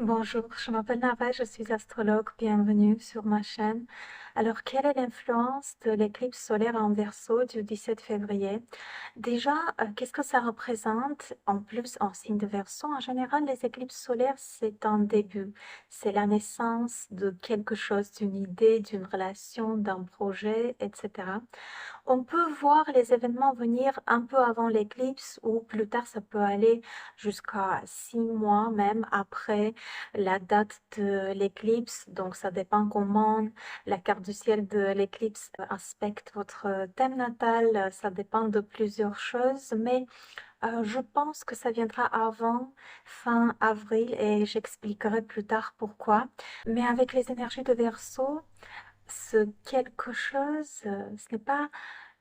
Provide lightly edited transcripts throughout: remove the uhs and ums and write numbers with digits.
Bonjour, je m'appelle Nava, je suis astrologue, bienvenue sur ma chaîne. Alors, quelle est l'influence de l'éclipse solaire en Verseau du 17 février? Déjà, qu'est-ce que ça représente? En plus, en signe de Verseau, en général, les éclipses solaires, c'est un début. C'est la naissance de quelque chose, d'une idée, d'une relation, d'un projet, etc. On peut voir les événements venir un peu avant l'éclipse ou plus tard, ça peut aller jusqu'à 6 mois même après la date de l'éclipse. Donc, ça dépend comment la carte du ciel de l'éclipse aspecte votre thème natal. Ça dépend de plusieurs choses, mais je pense que ça viendra avant fin avril et j'expliquerai plus tard pourquoi. Mais avec les énergies de Verseau, ce quelque chose, ce n'est pas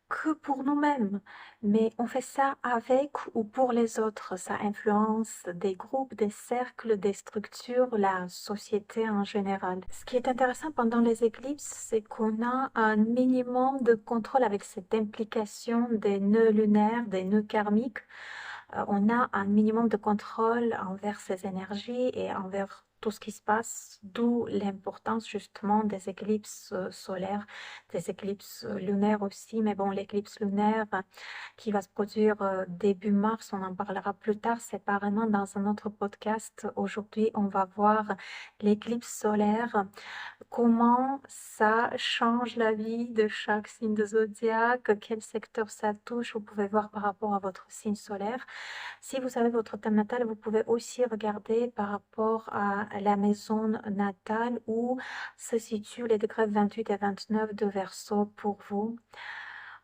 que pour nous-mêmes, mais on fait ça avec ou pour les autres. Ça influence des groupes, des cercles, des structures, la société en général. Ce qui est intéressant pendant les éclipses, c'est qu'on a un minimum de contrôle avec cette implication des nœuds lunaires, des nœuds karmiques. On a un minimum de contrôle envers ces énergies et envers tout ce qui se passe, d'où l'importance justement des éclipses solaires, des éclipses lunaires aussi. Mais bon, l'éclipse lunaire qui va se produire début mars, on en parlera plus tard séparément dans un autre podcast. Aujourd'hui, on va voir l'éclipse solaire, comment ça change la vie de chaque signe de zodiaque, quel secteur ça touche, vous pouvez voir par rapport à votre signe solaire. Si vous savez votre thème natal, vous pouvez aussi regarder par rapport à la maison natale où se situent les degrés 28 et 29 de Verseau pour vous.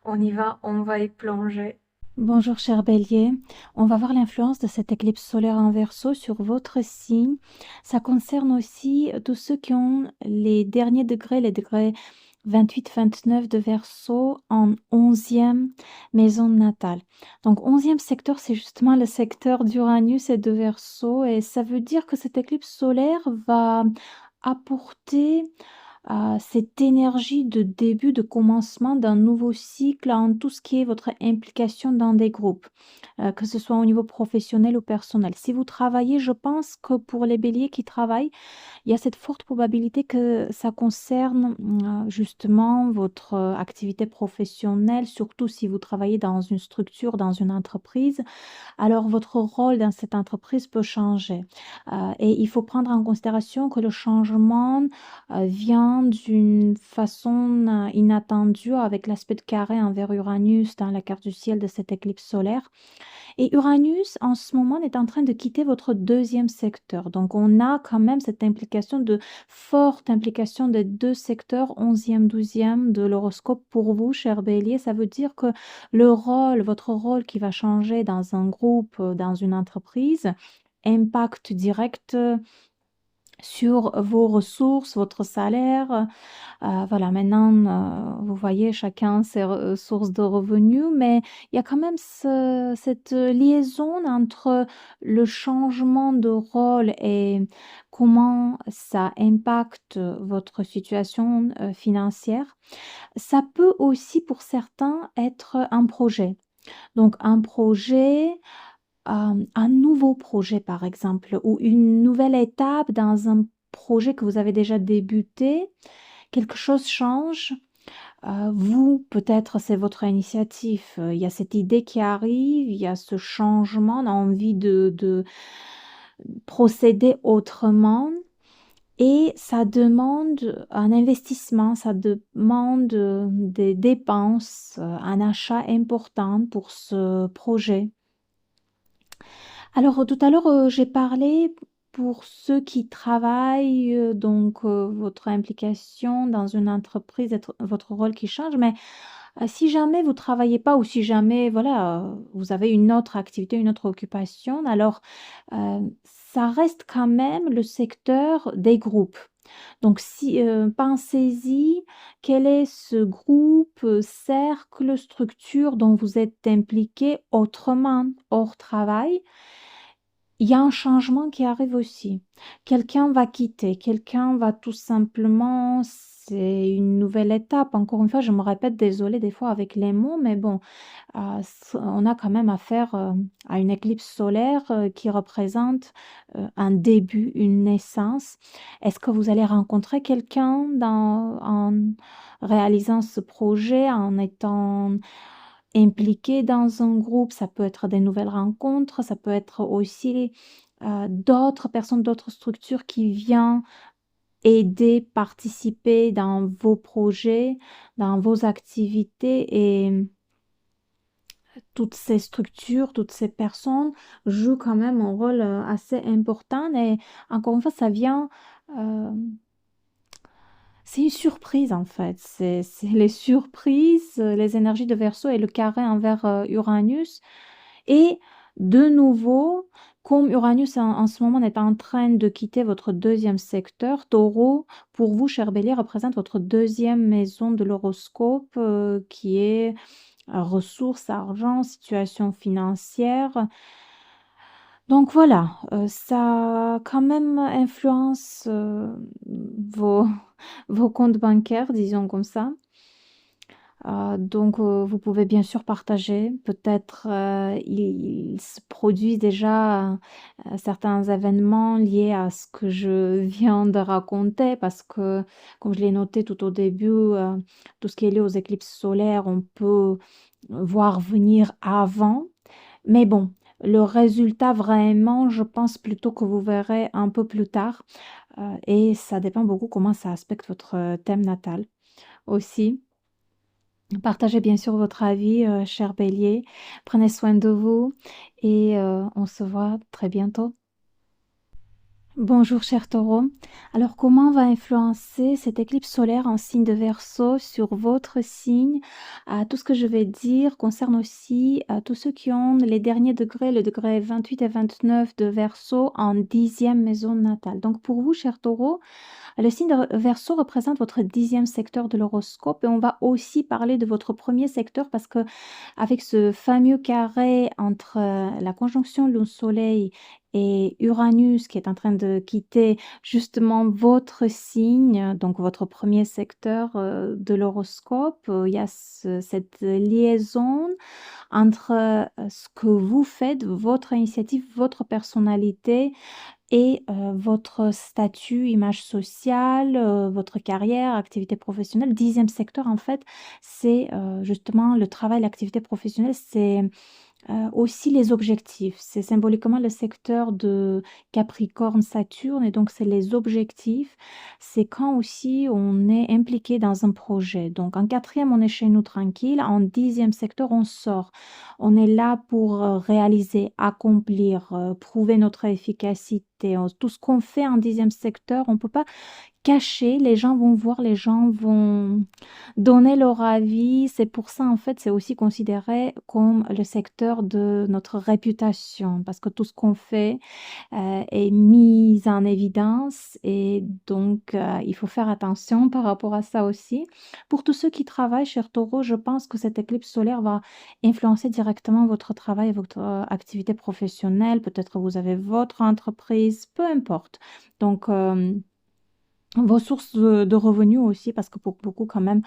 On y va, on va y plonger. Bonjour cher Bélier, on va voir l'influence de cette éclipse solaire en Verseau sur votre signe. Ça concerne aussi tous ceux qui ont les derniers degrés, les degrés 28-29 de Verseau en 11e maison natale. Donc 11e secteur, c'est justement le secteur d'Uranus et de Verseau et ça veut dire que cette éclipse solaire va apporter cette énergie de début, de commencement d'un nouveau cycle en tout ce qui est votre implication dans des groupes, que ce soit au niveau professionnel ou personnel. Si vous travaillez, je pense que pour les béliers qui travaillent, il y a cette forte probabilité que ça concerne justement votre activité professionnelle, surtout si vous travaillez dans une structure, dans une entreprise. Alors votre rôle dans cette entreprise peut changer. Et il faut prendre en considération que le changement vient d'une façon inattendue avec l'aspect de carré envers Uranus dans la carte du ciel de cette éclipse solaire. Et Uranus, en ce moment, est en train de quitter votre deuxième secteur. Donc, on a quand même cette implication de forte implication des deux secteurs, 11e, 12e de l'horoscope pour vous, cher Bélier. Ça veut dire que le rôle, votre rôle qui va changer dans un groupe, dans une entreprise, impact direct sur vos ressources, votre salaire. Voilà, maintenant, vous voyez chacun ses sources de revenus, mais il y a quand même cette liaison entre le changement de rôle et comment ça impacte votre situation financière. Ça peut aussi pour certains être un projet. Donc un projet, un nouveau projet par exemple, ou une nouvelle étape dans un projet que vous avez déjà débuté, quelque chose change. Vous, peut-être, c'est votre initiative. Il y a cette idée qui arrive, il y a ce changement, on a envie de procéder autrement. Et ça demande un investissement, ça demande des dépenses, un achat important pour ce projet. Alors, tout à l'heure, j'ai parlé pour ceux qui travaillent, donc votre implication dans une entreprise, votre rôle qui change. Mais si jamais vous travaillez pas ou si jamais, voilà, vous avez une autre activité, une autre occupation, alors ça reste quand même le secteur des groupes. Donc si pensez-y, quel est ce groupe, cercle, structure dont vous êtes impliqué autrement, hors travail? il y a un changement qui arrive aussi. Quelqu'un va quitter, quelqu'un va tout simplement, c'est une nouvelle étape. Encore une fois, je me répète, désolée des fois avec les mots, mais bon, on a quand même affaire à une éclipse solaire qui représente un début, une naissance. Est-ce que vous allez rencontrer quelqu'un en réalisant ce projet, en étant impliqué dans un groupe? Ça peut être des nouvelles rencontres, ça peut être aussi d'autres personnes, d'autres structures qui viennent aider, participer dans vos projets, dans vos activités et toutes ces structures, toutes ces personnes jouent quand même un rôle assez important et encore une fois, ça vient, euh, c'est une surprise en fait. C'est les surprises, les énergies de Verseau et le carré envers Uranus. Et de nouveau, comme Uranus en ce moment est en train de quitter votre deuxième secteur, Taureau, pour vous, cher Bélier, représente votre deuxième maison de l'horoscope qui est ressources, argent, situation financière. Donc voilà, ça quand même influence vos, vos comptes bancaires, disons comme ça. Donc, vous pouvez bien sûr partager. Peut-être il se produit déjà certains événements liés à ce que je viens de raconter, parce que, comme je l'ai noté tout au début, tout ce qui est lié aux éclipses solaires, on peut voir venir avant. Mais bon, le résultat vraiment, je pense plutôt que vous verrez un peu plus tard. Et ça dépend beaucoup comment ça aspecte votre thème natal aussi. Partagez bien sûr votre avis, cher Bélier. Prenez soin de vous et on se voit très bientôt. Bonjour cher Taureau. Alors comment va influencer cette éclipse solaire en signe de Verseau sur votre signe? Tout ce que je vais dire concerne aussi tous ceux qui ont les derniers degrés, le degré 28 et 29 de Verseau en 10e maison natale. Donc pour vous, cher Taureau, le signe de Verseau représente votre 10e secteur de l'horoscope et on va aussi parler de votre premier secteur parce que avec ce fameux carré entre la conjonction Lune-Soleil et Uranus qui est en train de quitter justement votre signe, donc votre premier secteur de l'horoscope, il y a cette liaison entre ce que vous faites, votre initiative, votre personnalité et votre statut, image sociale, votre carrière, activité professionnelle. 10e secteur, en fait, c'est justement le travail, l'activité professionnelle, c'est aussi les objectifs. C'est symboliquement le secteur de Capricorne-Saturne et donc c'est les objectifs. C'est quand aussi on est impliqué dans un projet. Donc en 4e, on est chez nous tranquille. En 10e secteur, on sort. On est là pour réaliser, accomplir, prouver notre efficacité. Tout ce qu'on fait en 10e secteur, on ne peut pas cacher, les gens vont voir, les gens vont donner leur avis. C'est pour ça, en fait, c'est aussi considéré comme le secteur de notre réputation, parce que tout ce qu'on fait est mis en évidence et donc il faut faire attention par rapport à ça aussi. Pour tous ceux qui travaillent, cher Taureau, je pense que cette éclipse solaire va influencer directement votre travail, votre activité professionnelle. Peut-être vous avez votre entreprise, peu importe. Donc, vos sources de revenus aussi, parce que pour beaucoup quand même,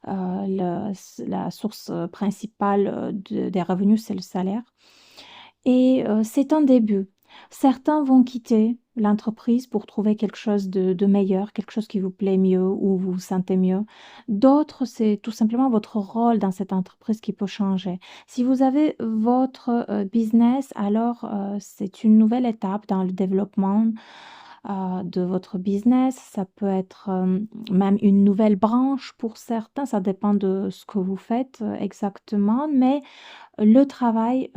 la source principale des revenus, c'est le salaire. Et c'est un début. Certains vont quitter l'entreprise pour trouver quelque chose de meilleur, quelque chose qui vous plaît mieux ou vous vous sentez mieux. D'autres, c'est tout simplement votre rôle dans cette entreprise qui peut changer. Si vous avez votre business, alors c'est une nouvelle étape dans le développement de votre business. Ça peut être même une nouvelle branche pour certains. Ça dépend de ce que vous faites exactement. Mais le travail,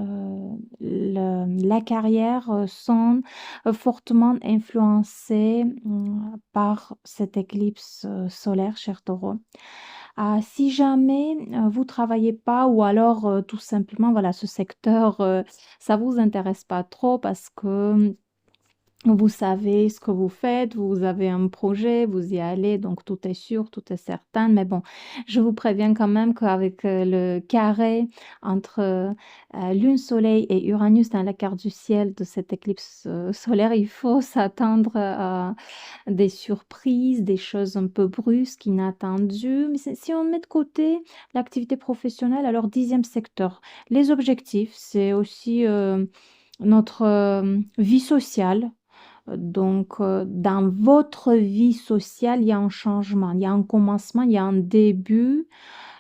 la carrière sont fortement influencés par cette éclipse solaire, cher Taureau. Si jamais vous travaillez pas ou alors tout simplement, voilà, ce secteur, ça vous intéresse pas trop parce que Vous savez ce que vous faites, vous avez un projet, vous y allez, donc tout est sûr, tout est certain. Mais bon, je vous préviens quand même qu'avec le carré entre Lune, Soleil et Uranus dans la carte du ciel de cette éclipse solaire, il faut s'attendre à des surprises, des choses un peu brusques, inattendues. Mais si on met de côté l'activité professionnelle, alors 10e secteur, les objectifs, c'est aussi notre vie sociale. Donc, dans votre vie sociale, il y a un changement, il y a un commencement, il y a un début.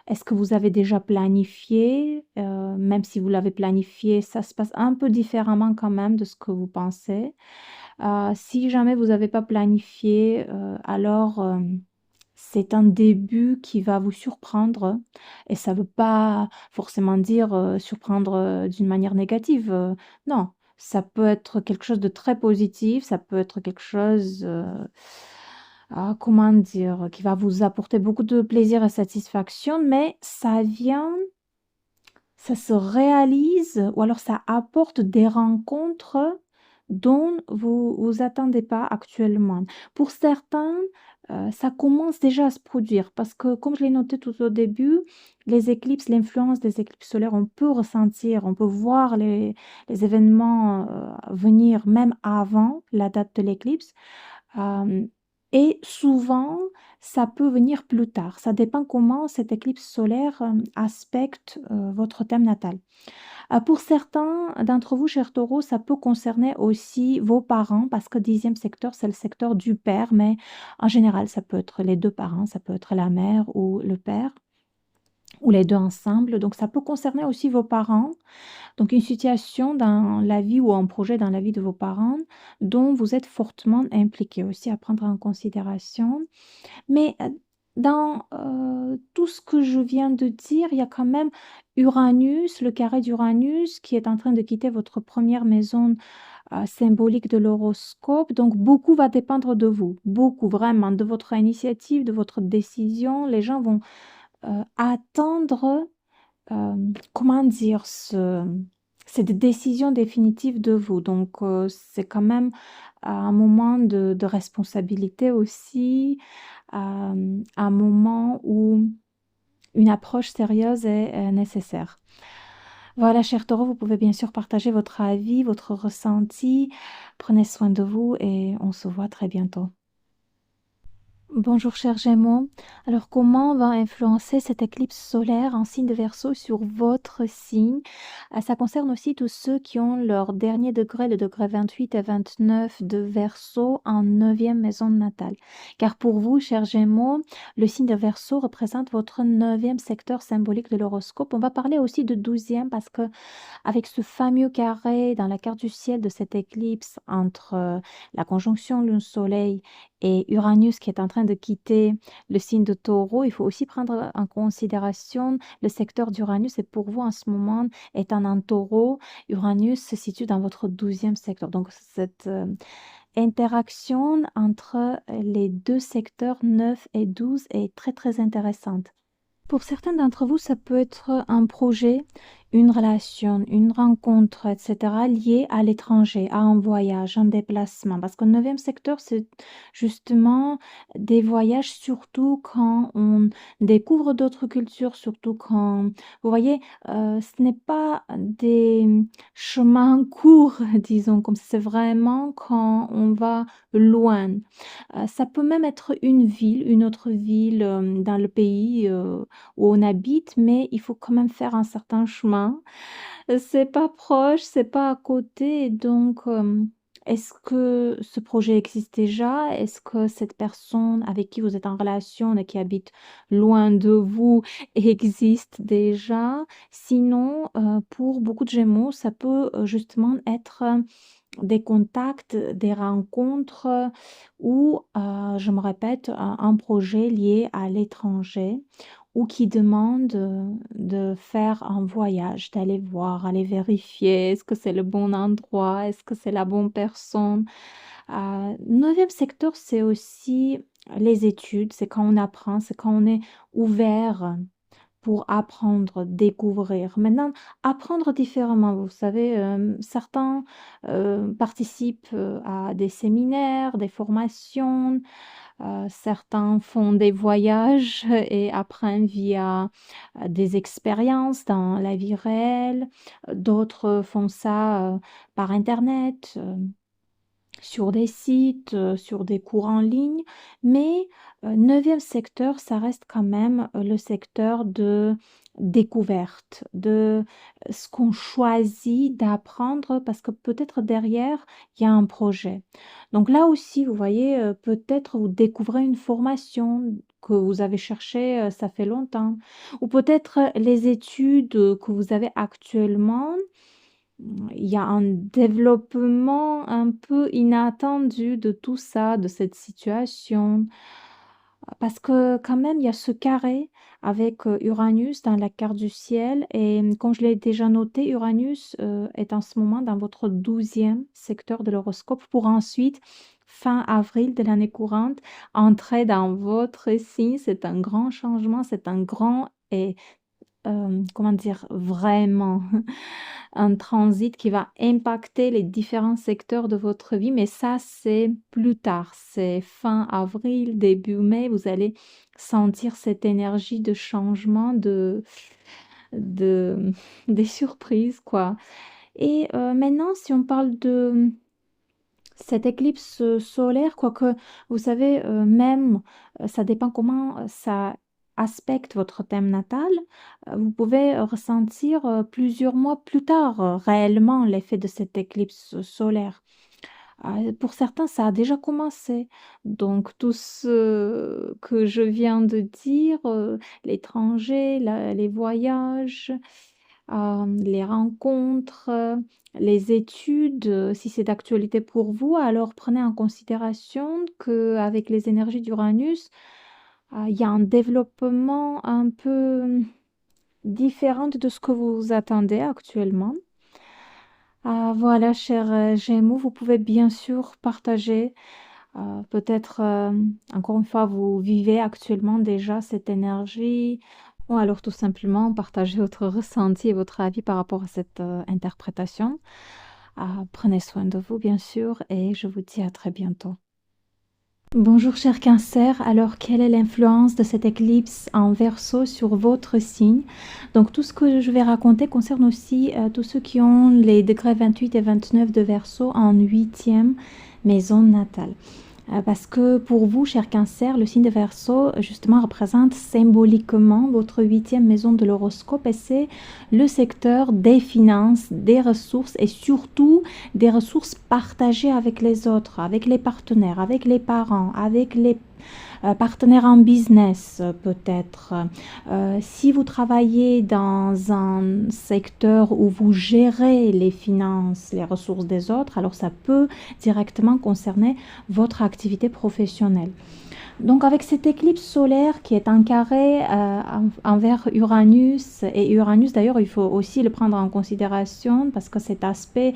Est-ce que vous avez déjà planifié? Même si vous l'avez planifié, ça se passe un peu différemment quand même de ce que vous pensez. Si jamais vous n'avez pas planifié, alors c'est un début qui va vous surprendre et ça ne veut pas forcément dire surprendre d'une manière négative. Non, ça peut être quelque chose de très positif, ça peut être quelque chose, comment dire, qui va vous apporter beaucoup de plaisir et satisfaction, mais ça vient, ça se réalise ou alors ça apporte des rencontres dont vous vous attendez pas actuellement. Pour certains, ça commence déjà à se produire parce que comme je l'ai noté tout au début, les éclipses, l'influence des éclipses solaires, on peut ressentir, on peut voir les événements, venir même avant la date de l'éclipse. Hem et souvent, ça peut venir plus tard. Ça dépend comment cette éclipse solaire, aspecte, votre thème natal. Pour certains d'entre vous, chers taureaux, ça peut concerner aussi vos parents parce que 10e secteur, c'est le secteur du père, mais en général, ça peut être les 2 parents, ça peut être la mère ou le père ou les 2 ensemble. Donc ça peut concerner aussi vos parents. Donc une situation dans la vie ou un projet dans la vie de vos parents dont vous êtes fortement impliqué aussi à prendre en considération. Mais dans tout ce que je viens de dire, il y a quand même Uranus, le carré d'Uranus qui est en train de quitter votre première maison symbolique de l'horoscope. Donc beaucoup va dépendre de vous, beaucoup vraiment, de votre initiative, de votre décision. Les gens vont attendre comment dire? C'est des décisions définitives de vous, donc c'est quand même un moment de responsabilité aussi, un moment où une approche sérieuse est, nécessaire. Voilà, cher taureau, vous pouvez bien sûr partager votre avis, votre ressenti. Prenez soin de vous et on se voit très bientôt. Bonjour cher Gémeaux. Alors comment va influencer cette éclipse solaire en signe de Verseau sur votre signe? Ça concerne aussi tous ceux qui ont leur dernier degré, le degré 28 et 29 de Verseau en 9e maison natale. Car pour vous, cher Gémeaux, le signe de Verseau représente votre 9e secteur symbolique de l'horoscope. On va parler aussi de 12e parce que avec ce fameux carré dans la carte du ciel de cette éclipse entre la conjonction Lune-Soleil et Uranus qui est en train de quitter le signe de Taureau, il faut aussi prendre en considération le secteur d'Uranus et pour vous en ce moment, étant en Taureau, Uranus se situe dans votre 12e secteur. Donc cette interaction entre les deux secteurs 9 et 12 est très très intéressante. Pour certains d'entre vous, ça peut être un projet, une relation, une rencontre, etc., liée à l'étranger, à un voyage, un déplacement. Parce que le 9e secteur, c'est justement des voyages, surtout quand on découvre d'autres cultures, surtout quand, vous voyez, ce n'est pas des chemins courts, disons, comme ça, c'est vraiment quand on va loin. Ça peut même être une autre ville, dans le pays, où on habite, mais il faut quand même faire un certain chemin. C'est pas proche, c'est pas à côté, donc est-ce que ce projet existe déjà? Est-ce que cette personne avec qui vous êtes en relation et qui habite loin de vous existe déjà? Sinon, pour beaucoup de Gémeaux, ça peut, justement être, des contacts, des rencontres ou, je me répète, un projet lié à l'étranger ou qui demande, de faire un voyage, d'aller voir, aller vérifier, est-ce que c'est le bon endroit? Est-ce que c'est la bonne personne? 9e secteur, c'est aussi les études, c'est quand on apprend, c'est quand on est ouvert pour apprendre, découvrir. Maintenant, apprendre différemment. Vous savez, certains participent à des séminaires, des formations, certains font des voyages et apprennent via des expériences dans la vie réelle. D'autres font ça par Internet, sur des sites, sur des cours en ligne. Mais 9e secteur, ça reste quand même le secteur de découverte, de ce qu'on choisit d'apprendre parce que peut-être derrière, il y a un projet. Donc là aussi, vous voyez, peut-être vous découvrez une formation que vous avez cherchée, ça fait longtemps. Ou peut-être les études que vous avez actuellement, il y a un développement un peu inattendu de tout ça, de cette situation. Parce que quand même, il y a ce carré avec Uranus dans la carte du ciel. Et comme je l'ai déjà noté, Uranus est en ce moment dans votre 12e secteur de l'horoscope pour ensuite, fin avril de l'année courante, entrer dans votre signe. C'est un grand changement, c'est un grand et comment dire? Vraiment un transit qui va impacter les différents secteurs de votre vie, mais ça, c'est plus tard. C'est fin avril, début mai, vous allez sentir cette énergie de changement, de des surprises, quoi. Et maintenant, si on parle de cette éclipse, solaire, quoique vous savez, même, ça dépend comment, ça aspecte votre thème natal, vous pouvez ressentir, plusieurs mois plus tard, réellement l'effet de cette éclipse solaire. Pour certains, ça a déjà commencé. Donc tout ce que je viens de dire, l'étranger, les voyages, les rencontres, les études, si c'est d'actualité pour vous, alors prenez en considération qu'avec les énergies d'Uranus, il y a un développement un peu différent de ce que vous attendez actuellement. Voilà, chers Gémeaux, vous pouvez bien sûr partager. Peut-être, encore une fois, vous vivez actuellement déjà cette énergie, ou alors tout simplement partager votre ressenti et votre avis par rapport à cette interprétation. Prenez soin de vous, bien sûr, et je vous dis à très bientôt. Bonjour cher Cancer, alors quelle est l'influence de cette éclipse en Verseau sur votre signe? Donc tout ce que je vais raconter concerne aussi tous ceux qui ont les degrés 28 et 29 de Verseau en 8e maison natale. Parce que pour vous, cher Cancer, le signe de Verseau justement représente symboliquement votre 8e maison de l'horoscope et c'est le secteur des finances, des ressources et surtout des ressources partagées avec les autres, avec les partenaires, avec les parents, avec les partenaires en business peut-être. Si vous travaillez dans un secteur où vous gérez les finances, les ressources des autres, alors ça peut directement concerner votre activité professionnelle. Donc avec cette éclipse solaire qui est en carré envers Uranus, et Uranus d'ailleurs il faut aussi le prendre en considération parce que cet aspect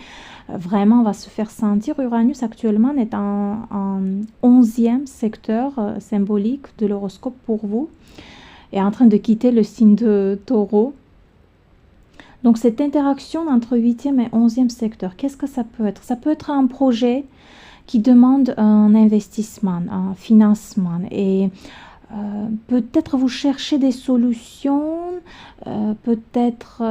vraiment va se faire sentir. Uranus actuellement est en 11e secteur symbolique de l'horoscope pour vous et en train de quitter le signe de Taureau. Donc cette interaction entre 8e et 11e secteur, qu'est-ce que ça peut être? Ça peut être un projet qui demande un investissement, un financement et peut-être vous cherchez des solutions, peut-être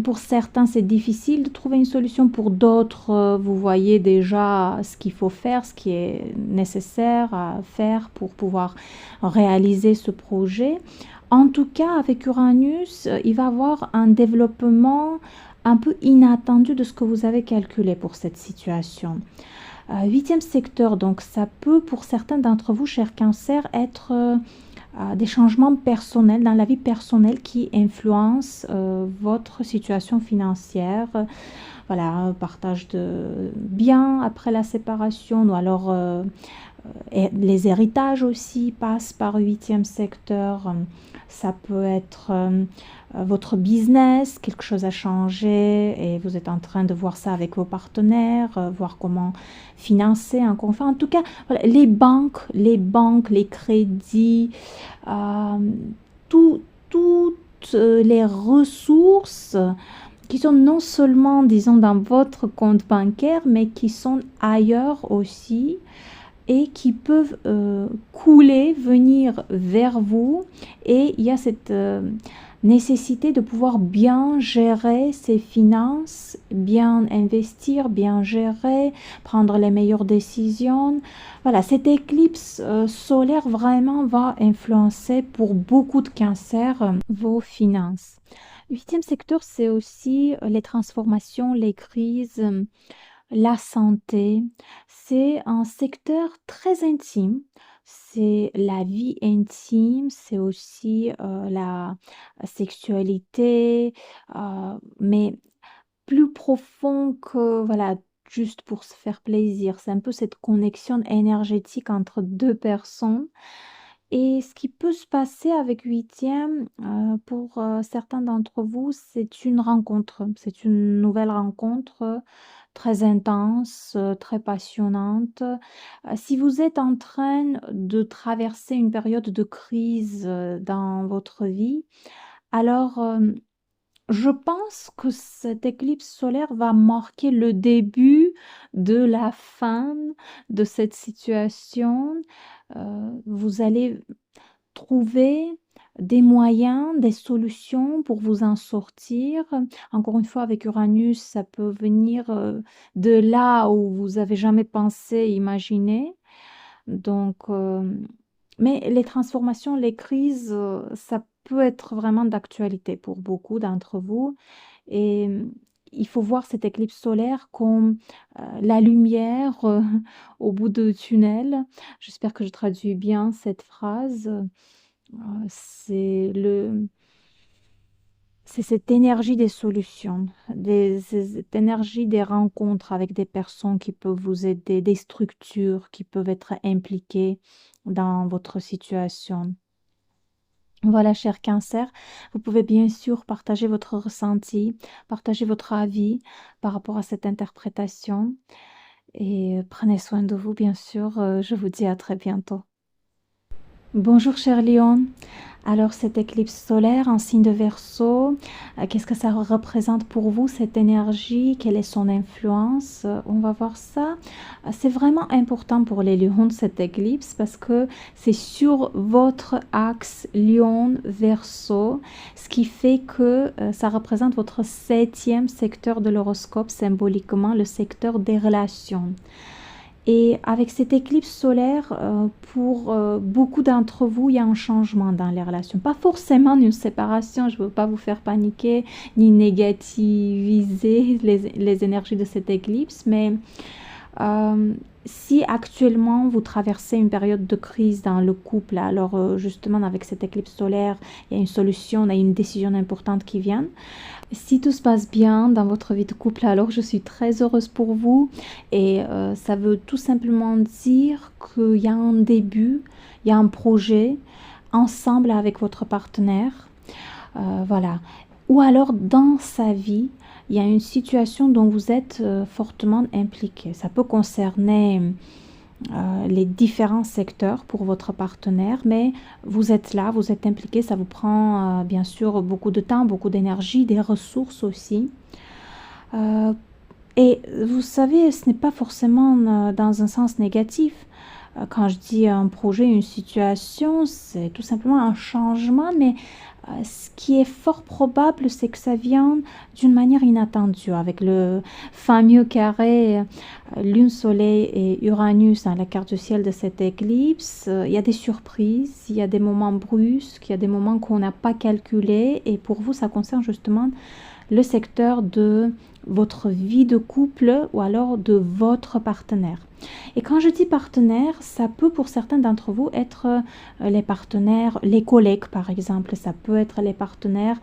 pour certains c'est difficile de trouver une solution, pour d'autres vous voyez déjà ce qu'il faut faire, ce qui est nécessaire à faire pour pouvoir réaliser ce projet. En tout cas avec Uranus, il va y avoir un développement un peu inattendu de ce que vous avez calculé pour cette situation. 8e secteur, donc ça peut pour certains d'entre vous, chers Cancer, être des changements personnels dans la vie personnelle qui influencent votre situation financière. Voilà, partage de biens après la séparation ou alors les héritages aussi passent par 8e secteur. Ça peut être votre business, quelque chose a changé et vous êtes en train de voir ça avec vos partenaires, voir comment financer un conflit. En tout cas, voilà, les banques, les crédits, tout toutes les ressources qui sont non seulement, disons, dans votre compte bancaire, mais qui sont ailleurs aussi et qui peuvent couler, venir vers vous. Et il y a cette nécessité de pouvoir bien gérer ses finances, bien investir, bien gérer, prendre les meilleures décisions. Voilà, cette éclipse solaire vraiment va influencer pour beaucoup de cancers vos finances. Huitième secteur, c'est aussi les transformations, les crises, la santé. C'est un secteur très intime. C'est la vie intime, c'est aussi la sexualité, mais plus profond que, voilà, juste pour se faire plaisir. C'est un peu cette connexion énergétique entre deux personnes. Et ce qui peut se passer avec huitième, pour certains d'entre vous, c'est une rencontre. C'est une nouvelle rencontre très intense, très passionnante. Si vous êtes en train de traverser une période de crise dans votre vie, alors je pense que cette éclipse solaire va marquer le début de la fin de cette situation. Vous allez trouver des moyens, des solutions pour vous en sortir. Encore une fois, avec Uranus, ça peut venir de là où vous avez jamais pensé, imaginé. Donc, mais les transformations, les crises, ça peut être vraiment d'actualité pour beaucoup d'entre vous. Et il faut voir cette éclipse solaire comme la lumière au bout du tunnel. J'espère que je traduis bien cette phrase. C'est c'est cette énergie des solutions, cette énergie des rencontres avec des personnes qui peuvent vous aider, des structures qui peuvent être impliquées dans votre situation. Voilà, cher Cancer, vous pouvez bien sûr partager votre ressenti, partager votre avis par rapport à cette interprétation. Et prenez soin de vous, bien sûr. Je vous dis à très bientôt. Bonjour, cher Lion. Alors, cette éclipse solaire en signe de Verseau, qu'est-ce que ça représente pour vous, cette énergie? Quelle est son influence? On va voir ça. C'est vraiment important pour les lions de cette éclipse parce que c'est sur votre axe Lion-Verseau, ce qui fait que ça représente votre 7e secteur de l'horoscope, symboliquement le secteur des relations. Et avec cette éclipse solaire, pour beaucoup d'entre vous, il y a un changement dans les relations. Pas forcément une séparation, je ne veux pas vous faire paniquer ni négativiser les énergies de cette éclipse, mais si actuellement vous traversez une période de crise dans le couple, alors justement avec cette éclipse solaire, il y a une solution, il y a une décision importante qui vient. Si tout se passe bien dans votre vie de couple, alors je suis très heureuse pour vous et ça veut tout simplement dire qu'il y a un début, il y a un projet ensemble avec votre partenaire, voilà. Ou alors dans sa vie, il y a une situation dont vous êtes fortement impliqué. Ça peut concerner les différents secteurs pour votre partenaire, mais vous êtes là, vous êtes impliqué, ça vous prend bien sûr beaucoup de temps, beaucoup d'énergie, des ressources aussi. Et vous savez, ce n'est pas forcément dans un sens négatif. Quand je dis un projet, une situation, c'est tout simplement un changement, mais ce qui est fort probable, c'est que ça vient d'une manière inattendue, avec le fameux carré Lune, Soleil et Uranus dans la carte du ciel de cette éclipse. Il y a des surprises, il y a des moments brusques, il y a des moments qu'on n'a pas calculés, et pour vous, ça concerne justement le secteur de votre vie de couple ou alors de votre partenaire. Et quand je dis partenaire, ça peut pour certains d'entre vous être les partenaires, les collègues par exemple, ça peut être les partenaires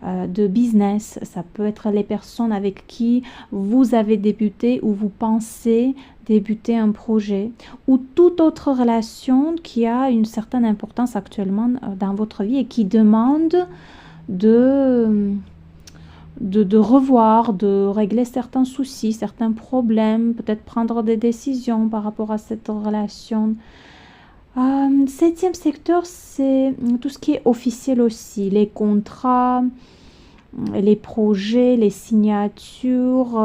de business, ça peut être les personnes avec qui vous avez débuté ou vous pensez débuter un projet ou toute autre relation qui a une certaine importance actuellement dans votre vie et qui demande de revoir, de régler certains soucis, certains problèmes, peut-être prendre des décisions par rapport à cette relation. Septième secteur, c'est tout ce qui est officiel aussi, les contrats, les projets, les signatures.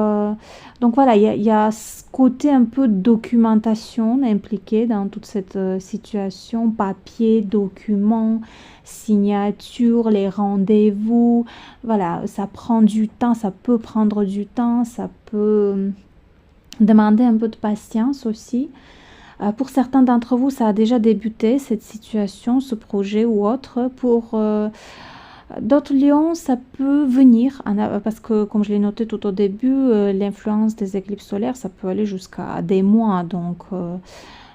Donc voilà, il y a ce côté un peu documentation impliqué dans toute cette situation, papier, documents, signatures, les rendez-vous. Voilà, ça prend du temps, ça peut prendre du temps, ça peut demander un peu de patience aussi. Pour certains d'entre vous, ça a déjà débuté, cette situation, ce projet ou autre. Pour d'autres lions, ça peut venir, parce que comme je l'ai noté tout au début, l'influence des éclipses solaires, ça peut aller jusqu'à des mois. Donc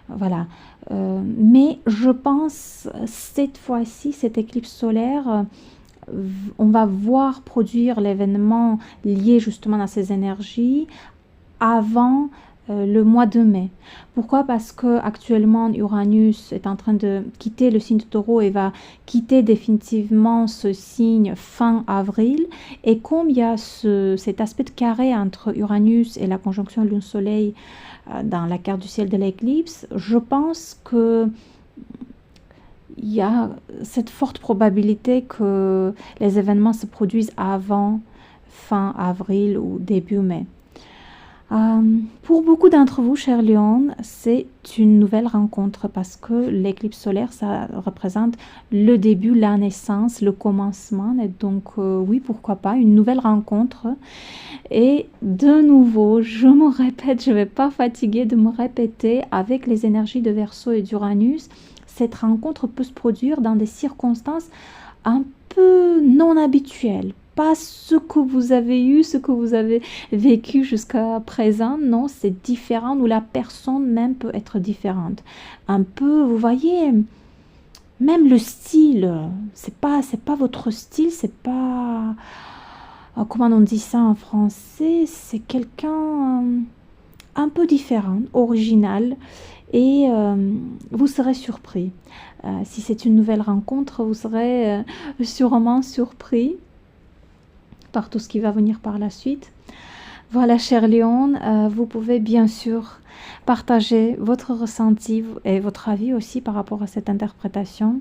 voilà. Mais je pense, cette fois-ci, cette éclipse solaire, on va voir produire l'événement lié justement à ces énergies avant le mois de mai. Pourquoi? Parce que actuellement Uranus est en train de quitter le signe de Taureau et va quitter définitivement ce signe fin avril. Et comme il y a cet aspect de carré entre Uranus et la conjonction Lune-Soleil dans la carte du ciel de l'éclipse, je pense que il y a cette forte probabilité que les événements se produisent avant fin avril ou début mai. Pour beaucoup d'entre vous, chers Lions, c'est une nouvelle rencontre parce que l'éclipse solaire, ça représente le début, la naissance, le commencement. Et donc, oui, pourquoi pas, une nouvelle rencontre. Et de nouveau, je me répète, je ne vais pas fatiguer de me répéter, avec les énergies de Verseau et d'Uranus, cette rencontre peut se produire dans des circonstances un peu non habituelles. Pas ce que vous avez eu, ce que vous avez vécu jusqu'à présent, non, c'est différent, ou la personne même peut être différente. Un peu, vous voyez, même le style, c'est pas votre style, c'est pas, comment on dit ça en français, c'est quelqu'un un peu différent, original, et vous serez surpris. Si c'est une nouvelle rencontre, vous serez sûrement surpris par tout ce qui va venir par la suite. Voilà, cher Lion, vous pouvez bien sûr partager votre ressenti et votre avis aussi par rapport à cette interprétation.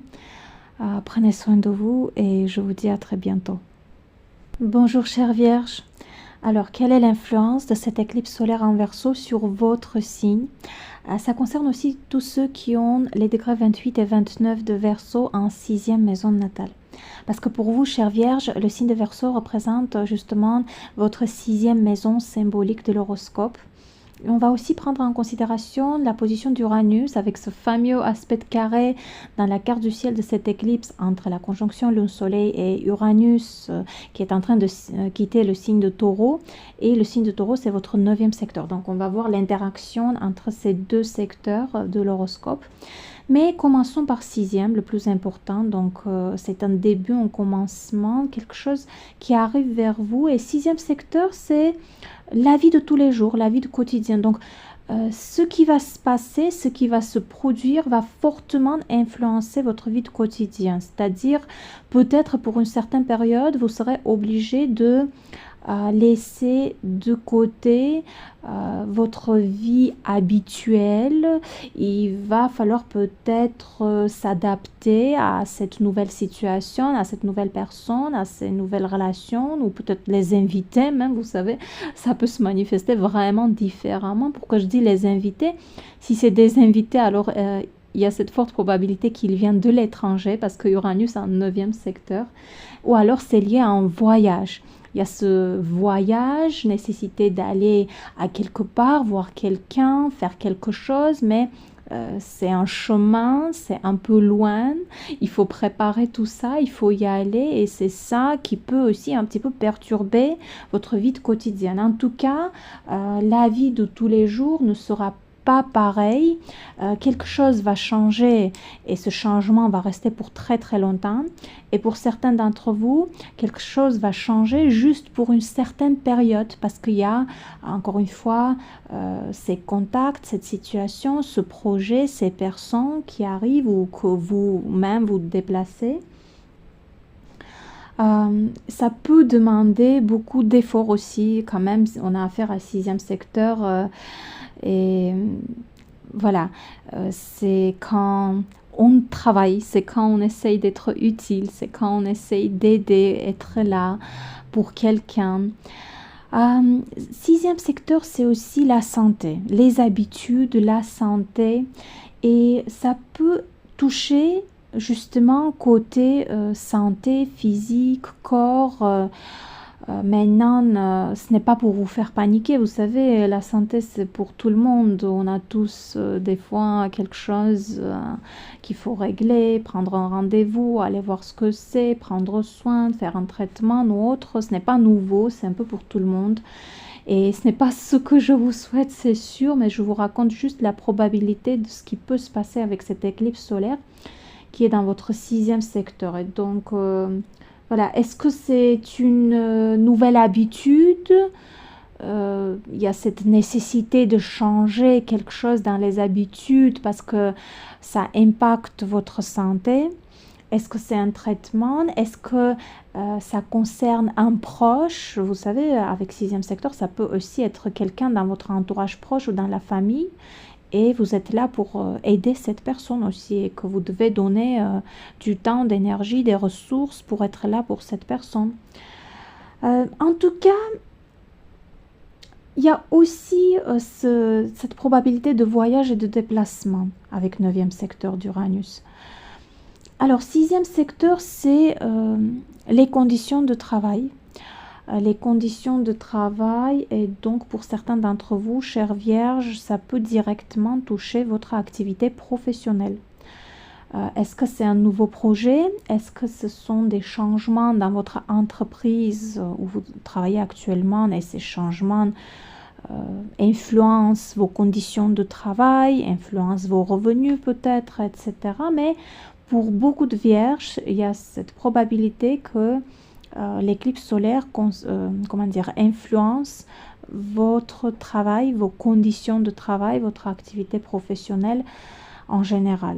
Prenez soin de vous et je vous dis à très bientôt. Bonjour, chère Vierge. Alors, quelle est l'influence de cette éclipse solaire en Verseau sur votre signe? Ça concerne aussi tous ceux qui ont les degrés 28 et 29 de Verseau en 6e maison natale. Parce que pour vous, chère Vierge, le signe de Verseau représente justement votre 6e maison symbolique de l'horoscope. On va aussi prendre en considération la position d'Uranus avec ce fameux aspect de carré dans la carte du ciel de cette éclipse entre la conjonction Lune-Soleil et Uranus qui est en train de quitter le signe de Taureau. Et le signe de Taureau, c'est votre 9e secteur. Donc on va voir l'interaction entre ces deux secteurs de l'horoscope. Mais commençons par 6e, le plus important. Donc c'est un début, un commencement, quelque chose qui arrive vers vous. Et 6e secteur, c'est la vie de tous les jours, la vie du quotidien. Donc ce qui va se passer, ce qui va se produire va fortement influencer votre vie de quotidien. C'est-à-dire, peut-être pour une certaine période, vous serez obligé de laisser de côté votre vie habituelle. Il va falloir peut-être s'adapter à cette nouvelle situation, à cette nouvelle personne, à ces nouvelles relations, ou peut-être les invités même, vous savez, ça peut se manifester vraiment différemment. Pourquoi je dis les invités? Si c'est des invités, alors il y a cette forte probabilité qu'ils viennent de l'étranger parce que Uranus est en 9e secteur, ou alors c'est lié à un voyage. Il y a ce voyage, nécessité d'aller à quelque part, voir quelqu'un, faire quelque chose, mais c'est un chemin, c'est un peu loin, il faut préparer tout ça, il faut y aller, et c'est ça qui peut aussi un petit peu perturber votre vie de quotidienne. En tout cas, la vie de tous les jours ne sera pas pareil, quelque chose va changer et ce changement va rester pour très très longtemps, et pour certains d'entre vous, quelque chose va changer juste pour une certaine période parce qu'il y a encore une fois ces contacts, cette situation, ce projet, ces personnes qui arrivent ou que vous-même vous déplacez. Ça peut demander beaucoup d'efforts aussi quand même, on a affaire à 6e secteur et voilà, c'est quand on travaille, c'est quand on essaye d'être utile, c'est quand on essaye d'aider, être là pour quelqu'un. Sixième secteur, c'est aussi la santé, les habitudes, la santé, et ça peut toucher justement côté santé physique, corps. Maintenant, ce n'est pas pour vous faire paniquer, vous savez, la santé c'est pour tout le monde. On a tous des fois quelque chose qu'il faut régler, prendre un rendez-vous, aller voir ce que c'est, prendre soin, faire un traitement ou autre. Ce n'est pas nouveau, c'est un peu pour tout le monde. Et ce n'est pas ce que je vous souhaite, c'est sûr, mais je vous raconte juste la probabilité de ce qui peut se passer avec cette éclipse solaire qui est dans votre sixième secteur. Et donc, voilà, est-ce que c'est une nouvelle habitude? Il y a cette nécessité de changer quelque chose dans les habitudes parce que ça impacte votre santé. Est-ce que c'est un traitement? Est-ce que ça concerne un proche? Vous savez, avec sixième secteur, ça peut aussi être quelqu'un dans votre entourage proche ou dans la famille. Et vous êtes là pour aider cette personne aussi et que vous devez donner du temps, d'énergie, des ressources pour être là pour cette personne. En tout cas, il y a aussi cette probabilité de voyage et de déplacement avec 9e secteur d'Uranus. Alors, 6e secteur, c'est les conditions de travail. Les conditions de travail, et donc pour certains d'entre vous, chers vierges, ça peut directement toucher votre activité professionnelle. Est-ce que c'est un nouveau projet? Est-ce que ce sont des changements dans votre entreprise où vous travaillez actuellement et ces changements influencent vos conditions de travail, influencent vos revenus peut-être, etc. Mais pour beaucoup de vierges, il y a cette probabilité que l'éclipse solaire influence votre travail, vos conditions de travail, votre activité professionnelle en général.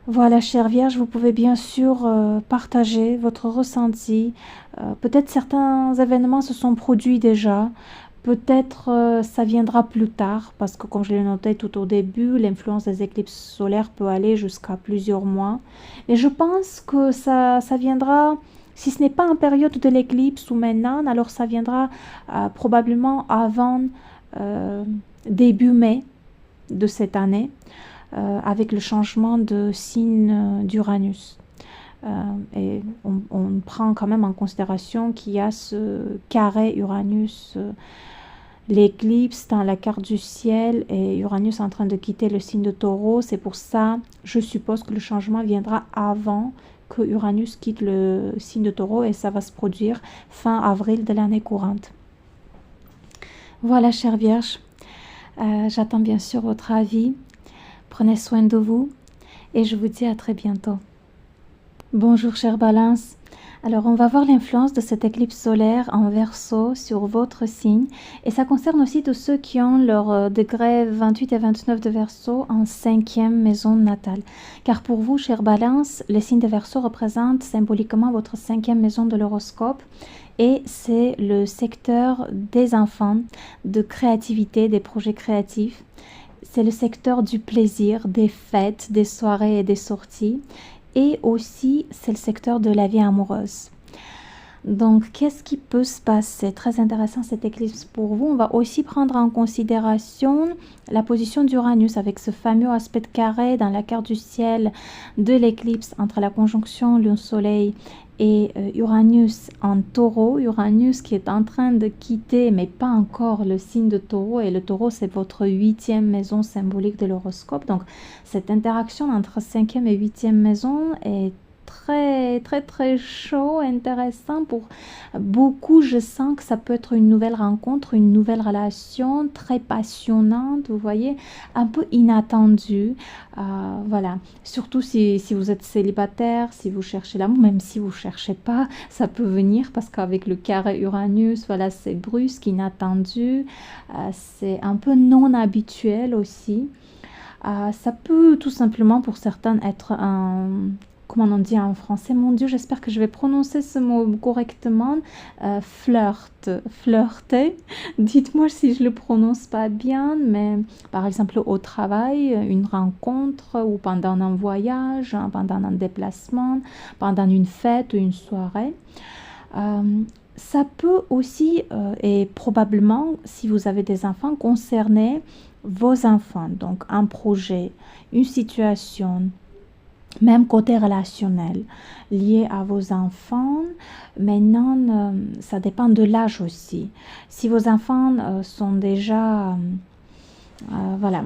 Voilà, chère Vierge, vous pouvez bien sûr partager votre ressenti. Peut-être certains événements se sont produits déjà. Peut-être ça viendra plus tard, parce que comme je l'ai noté tout au début, l'influence des éclipses solaires peut aller jusqu'à plusieurs mois. Et je pense que ça viendra, si ce n'est pas en période de l'éclipse ou maintenant, alors ça viendra probablement avant début mai de cette année, avec le changement de signe d'Uranus. Et on prend quand même en considération qu'il y a ce carré Uranus, l'éclipse dans la carte du ciel et Uranus en train de quitter le signe de Taureau. C'est pour ça, je suppose que le changement viendra avant que Uranus quitte le signe de Taureau et ça va se produire fin avril de l'année courante. Voilà, chère Vierge, j'attends bien sûr votre avis. Prenez soin de vous et je vous dis à très bientôt. Bonjour chère Balance. Alors on va voir l'influence de cette éclipse solaire en Verseau sur votre signe et ça concerne aussi tous ceux qui ont leur degré 28 et 29 de Verseau en 5e maison natale. Car pour vous, chère Balance, le signe de Verseau représente symboliquement votre 5e maison de l'horoscope et c'est le secteur des enfants, de créativité, des projets créatifs. C'est le secteur du plaisir, des fêtes, des soirées et des sorties. Et aussi, c'est le secteur de la vie amoureuse. Donc, qu'est-ce qui peut se passer? Très intéressant cette éclipse pour vous. On va aussi prendre en considération la position d'Uranus avec ce fameux aspect de carré dans la carte du ciel de l'éclipse entre la conjonction Lune-Soleil et Uranus en Taureau. Uranus qui est en train de quitter, mais pas encore, le signe de Taureau. Et le Taureau, c'est votre 8e maison symbolique de l'horoscope. Donc, cette interaction entre 5e et 8e maison est très chaud, intéressant pour beaucoup. Je sens que ça peut être une nouvelle rencontre, une nouvelle relation très passionnante, vous voyez, un peu inattendue. Voilà, surtout si vous êtes célibataire, si vous cherchez l'amour, même si vous cherchez pas, ça peut venir parce qu'avec le carré Uranus, voilà, c'est brusque, inattendu, c'est un peu non habituel aussi. Ça peut tout simplement pour certains être comment on dit en français? Mon Dieu, j'espère que je vais prononcer ce mot correctement. Flirter. Dites-moi si je le prononce pas bien, mais par exemple au travail, une rencontre ou pendant un voyage, pendant un déplacement, pendant une fête ou une soirée. Ça peut aussi, et probablement, si vous avez des enfants, concerner vos enfants. Donc, un projet, une situation, même côté relationnel, lié à vos enfants. Maintenant, ça dépend de l'âge aussi. Si vos enfants sont déjà, voilà,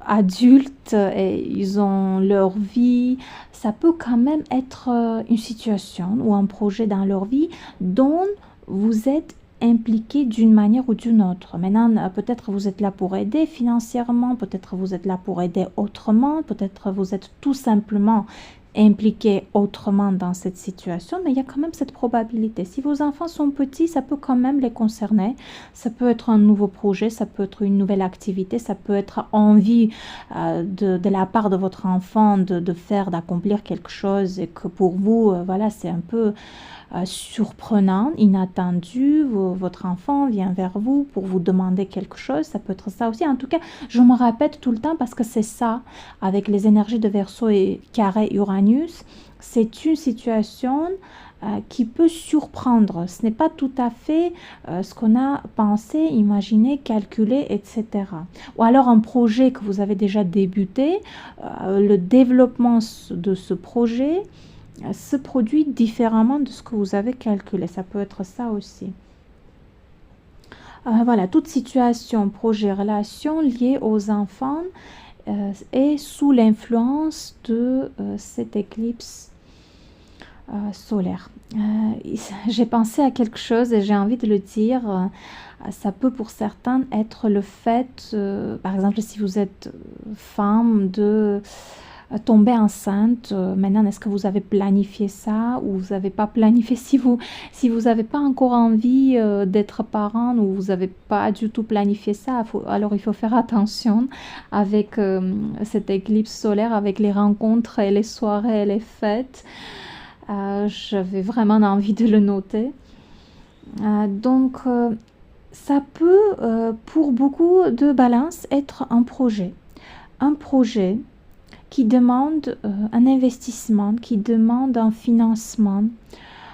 adultes et ils ont leur vie, ça peut quand même être une situation ou un projet dans leur vie dont vous êtes impliqué d'une manière ou d'une autre. Maintenant, peut-être vous êtes là pour aider financièrement, peut-être vous êtes là pour aider autrement, peut-être vous êtes tout simplement impliqué autrement dans cette situation, mais il y a quand même cette probabilité. Si vos enfants sont petits, ça peut quand même les concerner. Ça peut être un nouveau projet, ça peut être une nouvelle activité, ça peut être envie de la part de votre enfant de faire, d'accomplir quelque chose et que pour vous, voilà, c'est un peu surprenant, inattendu, votre enfant vient vers vous pour vous demander quelque chose, ça peut être ça aussi. En tout cas, je me répète tout le temps parce que c'est ça, avec les énergies de Verseau et carré Uranus, c'est une situation qui peut surprendre. Ce n'est pas tout à fait ce qu'on a pensé, imaginé, calculé, etc. Ou alors un projet que vous avez déjà débuté, le développement de ce projet se produit différemment de ce que vous avez calculé. Ça peut être ça aussi. Voilà, toute situation, projet, relation liée aux enfants est sous l'influence de cette éclipse solaire. J'ai pensé à quelque chose et j'ai envie de le dire. Ça peut pour certains être le fait, par exemple, si vous êtes femme, de tomber enceinte. Maintenant, est-ce que vous avez planifié ça ou vous n'avez pas planifié? Si vous n'avez pas encore envie d'être parent ou vous n'avez pas du tout planifié ça, alors il faut faire attention avec cette éclipse solaire, avec les rencontres et les soirées et les fêtes. J'avais vraiment envie de le noter. Donc, ça peut, pour beaucoup de balances, être un projet. Un projet qui demande un investissement, qui demande un financement.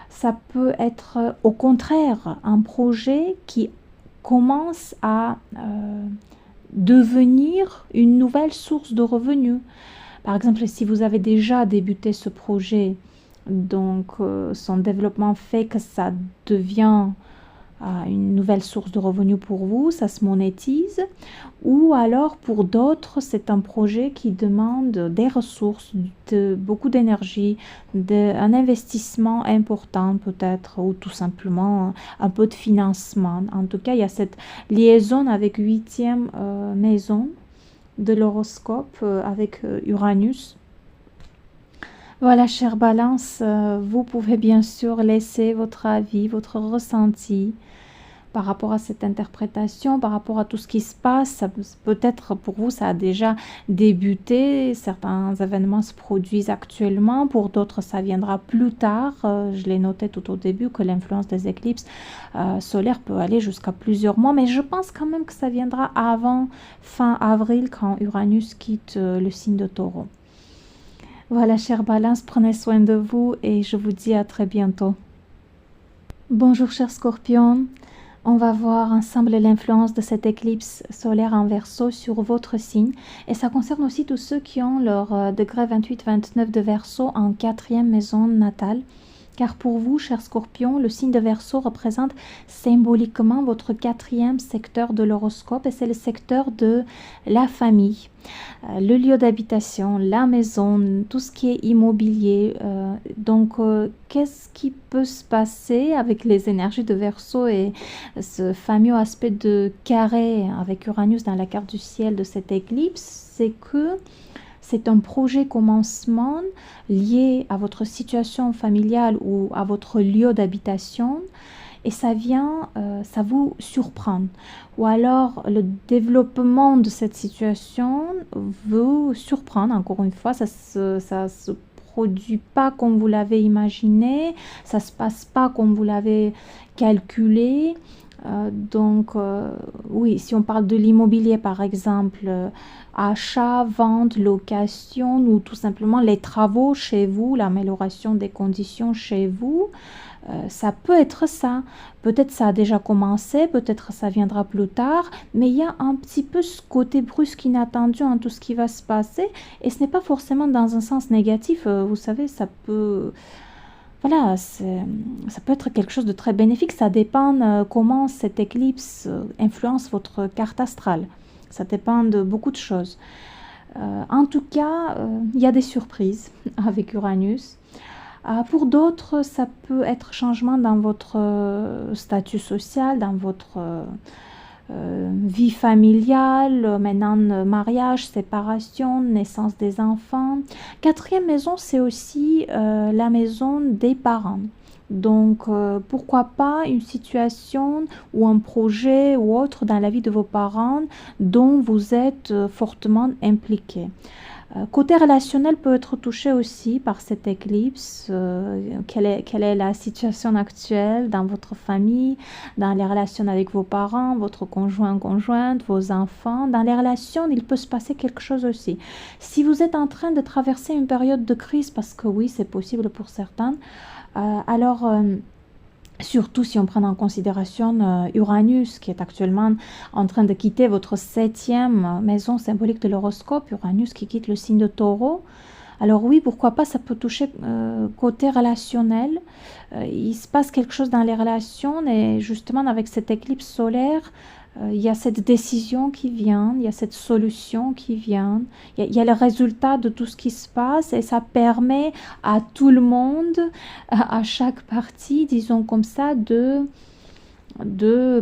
Ça peut être au contraire un projet qui commence à devenir une nouvelle source de revenus. Par exemple, si vous avez déjà débuté ce projet, donc son développement fait que ça devient une nouvelle source de revenus pour vous, ça se monétise, ou alors pour d'autres, c'est un projet qui demande des ressources, beaucoup d'énergie, un investissement important peut-être, ou tout simplement un peu de financement. En tout cas, il y a cette liaison avec 8e maison de l'horoscope, avec Uranus. Voilà, chère Balance, vous pouvez bien sûr laisser votre avis, votre ressenti par rapport à cette interprétation, par rapport à tout ce qui se passe. Peut-être pour vous, ça a déjà débuté, certains événements se produisent actuellement, pour d'autres, ça viendra plus tard. Je l'ai noté tout au début que l'influence des éclipses solaires peut aller jusqu'à plusieurs mois, mais je pense quand même que ça viendra avant fin avril, quand Uranus quitte le signe de Taureau. Voilà, chère Balance, prenez soin de vous et je vous dis à très bientôt. Bonjour, chers Scorpions. On va voir ensemble l'influence de cette éclipse solaire en Verseau sur votre signe. Et ça concerne aussi tous ceux qui ont leur degré 28-29 de Verseau en 4e maison natale. Car pour vous, chers Scorpions, le signe de Verseau représente symboliquement votre 4e secteur de l'horoscope et c'est le secteur de la famille, le lieu d'habitation, la maison, tout ce qui est immobilier. Donc, qu'est-ce qui peut se passer avec les énergies de Verseau et ce fameux aspect de carré avec Uranus dans la carte du ciel de cette éclipse? C'est que c'est un projet commencement lié à votre situation familiale ou à votre lieu d'habitation et ça vient, ça vous surprend. Ou alors le développement de cette situation vous surprend, encore une fois, ça se produit pas comme vous l'avez imaginé, ça se passe pas comme vous l'avez calculé. Oui, si on parle de l'immobilier par exemple, achat, vente, location ou tout simplement les travaux chez vous, l'amélioration des conditions chez vous, ça peut être ça. Peut-être ça a déjà commencé, peut-être ça viendra plus tard, mais il y a un petit peu ce côté brusque inattendu en tout ce qui va se passer et ce n'est pas forcément dans un sens négatif. Vous savez, ça peut... Voilà, ça peut être quelque chose de très bénéfique. Ça dépend comment cette éclipse influence votre carte astrale. Ça dépend de beaucoup de choses. En tout cas, il y a des surprises avec Uranus. Pour d'autres, ça peut être changement dans votre statut social, dans votre vie familiale, maintenant mariage, séparation, naissance des enfants. Quatrième maison, c'est aussi la maison des parents. Donc, pourquoi pas une situation ou un projet ou autre dans la vie de vos parents dont vous êtes fortement impliqué. Côté relationnel peut être touché aussi par cette éclipse. Quelle est la situation actuelle dans votre famille, dans les relations avec vos parents, votre conjoint, conjointe, vos enfants. Dans les relations, il peut se passer quelque chose aussi. Si vous êtes en train de traverser une période de crise, parce que oui, c'est possible pour certains, alors... surtout si on prend en considération Uranus qui est actuellement en train de quitter votre 7e maison symbolique de l'horoscope, Uranus qui quitte le signe de Taureau. Alors oui, pourquoi pas, ça peut toucher côté relationnel. Il se passe quelque chose dans les relations et justement avec cette éclipse solaire, il y a cette décision qui vient, il y a cette solution qui vient, il y a le résultat de tout ce qui se passe et ça permet à tout le monde, à chaque partie, disons comme ça, de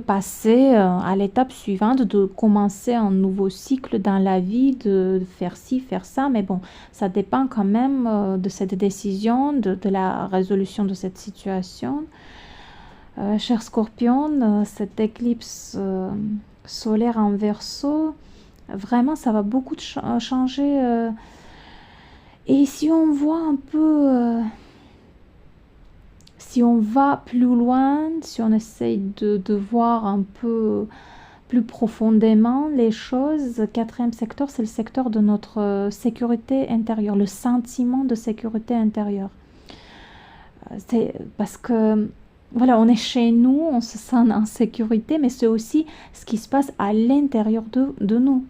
passer à l'étape suivante, de commencer un nouveau cycle dans la vie, de faire ci, faire ça. Mais bon, ça dépend quand même de cette décision, de la résolution de cette situation. Cher Scorpion, cette éclipse solaire en Verseau, vraiment ça va beaucoup changer. Et si on voit un peu, si on va plus loin, si on essaye de voir un peu plus profondément les choses, 4e secteur, c'est le secteur de notre sécurité intérieure, le sentiment de sécurité intérieure. C'est parce que voilà, on est chez nous, on se sent en sécurité, mais c'est aussi ce qui se passe à l'intérieur de nous.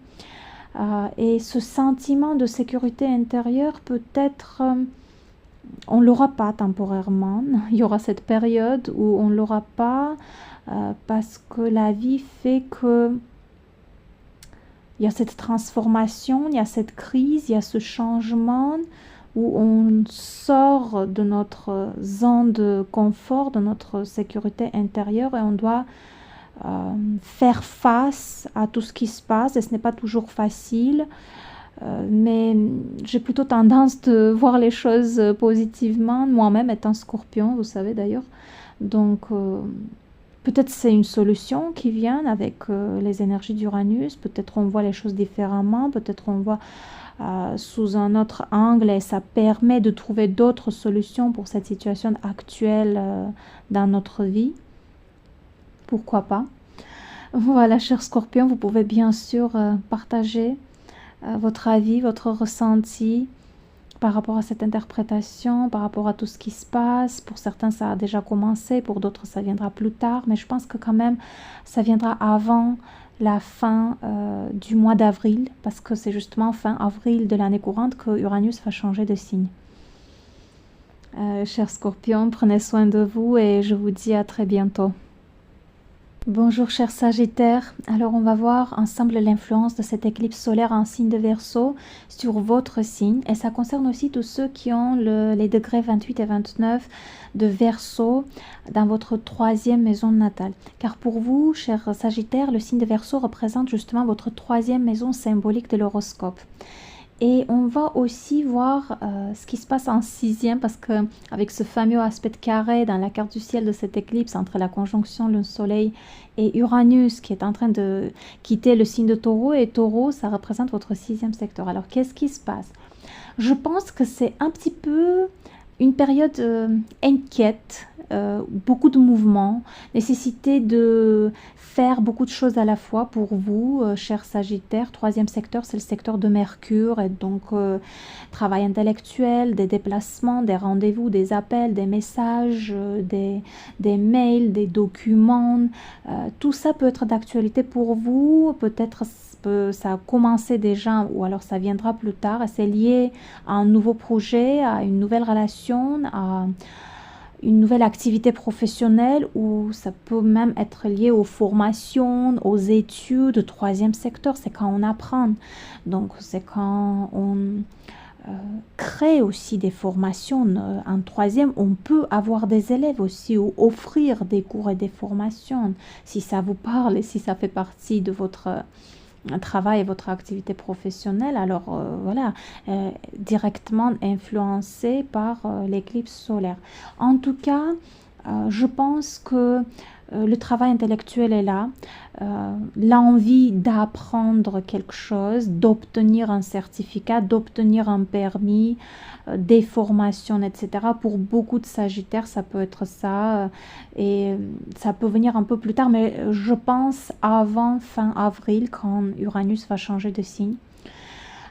Et ce sentiment de sécurité intérieure, peut-être, on ne l'aura pas temporairement. Il y aura cette période où on ne l'aura pas parce que la vie fait que il y a cette transformation, il y a cette crise, il y a ce changement où on sort de notre zone de confort, de notre sécurité intérieure et on doit faire face à tout ce qui se passe et ce n'est pas toujours facile, mais j'ai plutôt tendance de voir les choses positivement, moi-même étant Scorpion, vous savez d'ailleurs. Donc peut-être c'est une solution qui vient avec les énergies d'Uranus, peut-être on voit les choses différemment, peut-être on voit sous un autre angle et ça permet de trouver d'autres solutions pour cette situation actuelle dans notre vie. Pourquoi pas? Voilà, cher Scorpion, vous pouvez bien sûr partager votre avis, votre ressenti par rapport à cette interprétation, par rapport à tout ce qui se passe. Pour certains, ça a déjà commencé, pour d'autres, ça viendra plus tard, mais je pense que quand même, ça viendra avant la fin du mois d'avril, parce que c'est justement fin avril de l'année courante que Uranus va changer de signe. Chers Scorpions, prenez soin de vous et je vous dis à très bientôt. Bonjour chers Sagittaires, alors on va voir ensemble l'influence de cette éclipse solaire en signe de Verseau sur votre signe et ça concerne aussi tous ceux qui ont les degrés 28 et 29 de Verseau dans votre 3e maison natale. Car pour vous, chers Sagittaires, le signe de Verseau représente justement votre 3e maison symbolique de l'horoscope. Et on va aussi voir ce qui se passe en 6e parce que avec ce fameux aspect de carré dans la carte du ciel de cette éclipse entre la conjonction le soleil et Uranus qui est en train de quitter le signe de Taureau et Taureau ça représente votre 6e secteur. Alors qu'est-ce qui se passe? Je pense que c'est un petit peu une période inquiète, beaucoup de mouvements, nécessité de faire beaucoup de choses à la fois pour vous, cher Sagittaire. Troisième secteur, c'est le secteur de Mercure, et donc travail intellectuel, des déplacements, des rendez-vous, des appels, des messages, des mails, des documents. Tout ça peut être d'actualité pour vous, peut-être ça a commencé déjà ou alors ça viendra plus tard, et c'est lié à un nouveau projet, à une nouvelle relation, à une nouvelle activité professionnelle, ou ça peut même être lié aux formations, aux études. Troisième secteur, c'est quand on apprend. Donc c'est quand on crée aussi des formations. En troisième, on peut avoir des élèves aussi ou offrir des cours et des formations. Si ça vous parle et si ça fait partie de votre travail et votre activité professionnelle, alors voilà, directement influencé par l'éclipse solaire. En tout cas, je pense que le travail intellectuel est là, l'envie d'apprendre quelque chose, d'obtenir un certificat, d'obtenir un permis, des formations, etc. Pour beaucoup de Sagittaires, ça peut être ça, et ça peut venir un peu plus tard, mais je pense avant fin avril, quand Uranus va changer de signe.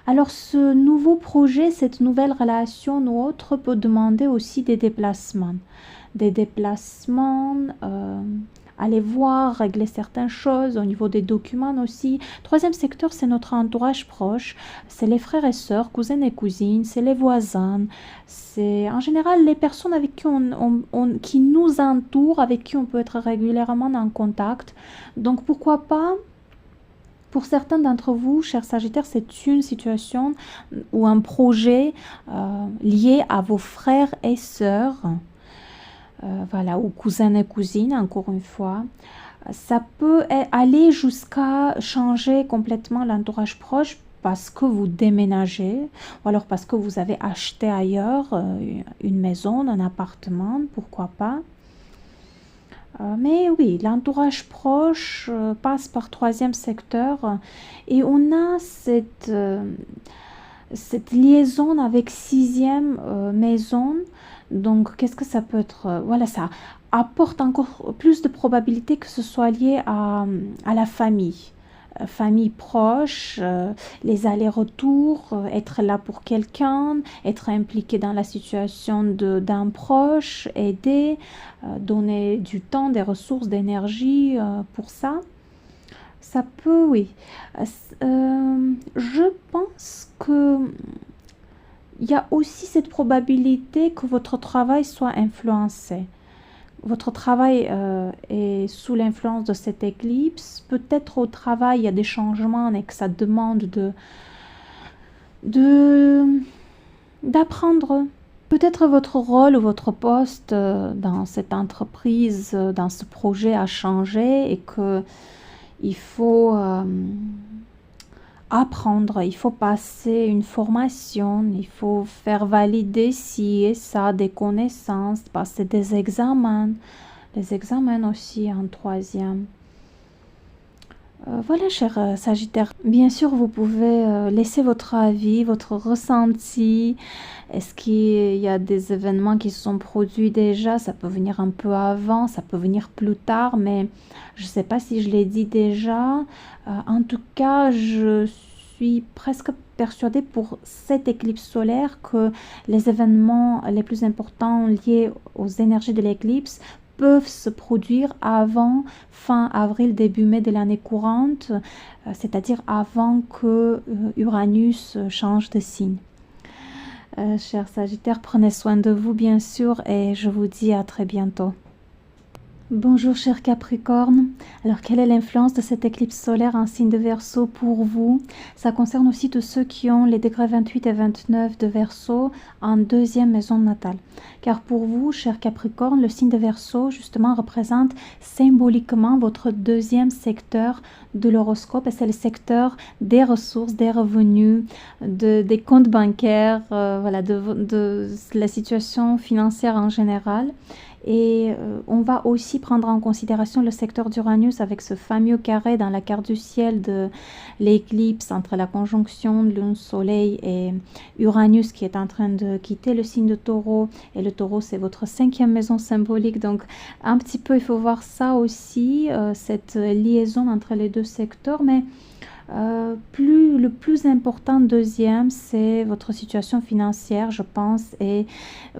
Alors ce nouveau projet, cette nouvelle relation ou autre peut demander aussi des déplacements. Aller voir, régler certaines choses au niveau des documents aussi. Troisième secteur, c'est notre entourage proche, c'est les frères et sœurs, cousins et cousines, c'est les voisins, c'est en général les personnes avec qui qui nous entourent, avec qui on peut être régulièrement en contact. Donc pourquoi pas, pour certains d'entre vous, chers Sagittaires, c'est une situation ou un projet lié à vos frères et sœurs, voilà, ou cousins et cousines, encore une fois. Ça peut aller jusqu'à changer complètement l'entourage proche parce que vous déménagez, ou alors parce que vous avez acheté ailleurs une maison, un appartement, pourquoi pas. Mais oui, l'entourage proche passe par troisième secteur, et on a cette liaison avec sixième maison. Donc, qu'est-ce que ça peut être? Voilà, ça apporte encore plus de probabilité que ce soit lié à la famille. Famille proche, les allers-retours, être là pour quelqu'un, être impliqué dans la situation d'un proche, aider, donner du temps, des ressources, d'énergie pour ça. Ça peut, oui. Je pense que il y a aussi cette probabilité que votre travail soit influencé. Votre travail est sous l'influence de cette éclipse. Peut-être au travail, il y a des changements et que ça demande d'apprendre. Peut-être votre rôle ou votre poste dans cette entreprise, dans ce projet a changé, et qu'il faut apprendre, il faut passer une formation, il faut faire valider ci et ça, des connaissances, passer des examens, les examens aussi en troisième. Voilà, cher Sagittaire. Bien sûr, vous pouvez laisser votre avis, votre ressenti. Est-ce qu'il y a des événements qui se sont produits déjà? Ça peut venir un peu avant, ça peut venir plus tard, mais je ne sais pas si je l'ai dit déjà. En tout cas, je suis presque persuadée pour cette éclipse solaire que les événements les plus importants liés aux énergies de l'éclipse peuvent se produire avant fin avril, début mai de l'année courante, c'est-à-dire avant que Uranus change de signe. Chers Sagittaires, prenez soin de vous bien sûr, et je vous dis à très bientôt. Bonjour cher Capricorne. Alors quelle est l'influence de cette éclipse solaire en signe de Verseau pour vous? Ça concerne aussi tous ceux qui ont les degrés 28 et 29 de Verseau en deuxième maison natale. Car pour vous, cher Capricorne, le signe de Verseau justement représente symboliquement votre deuxième secteur de l'horoscope et c'est le secteur des ressources, des revenus, des comptes bancaires, voilà, de la situation financière en général. Et on va aussi prendre en considération le secteur d'Uranus avec ce fameux carré dans la carte du ciel de l'éclipse entre la conjonction de Lune-Soleil et Uranus qui est en train de quitter le signe de Taureau. Et le Taureau, c'est votre 5e maison symbolique. Donc, un petit peu, il faut voir ça aussi, cette liaison entre les deux secteurs. Mais le plus important, deuxième, c'est votre situation financière, je pense, est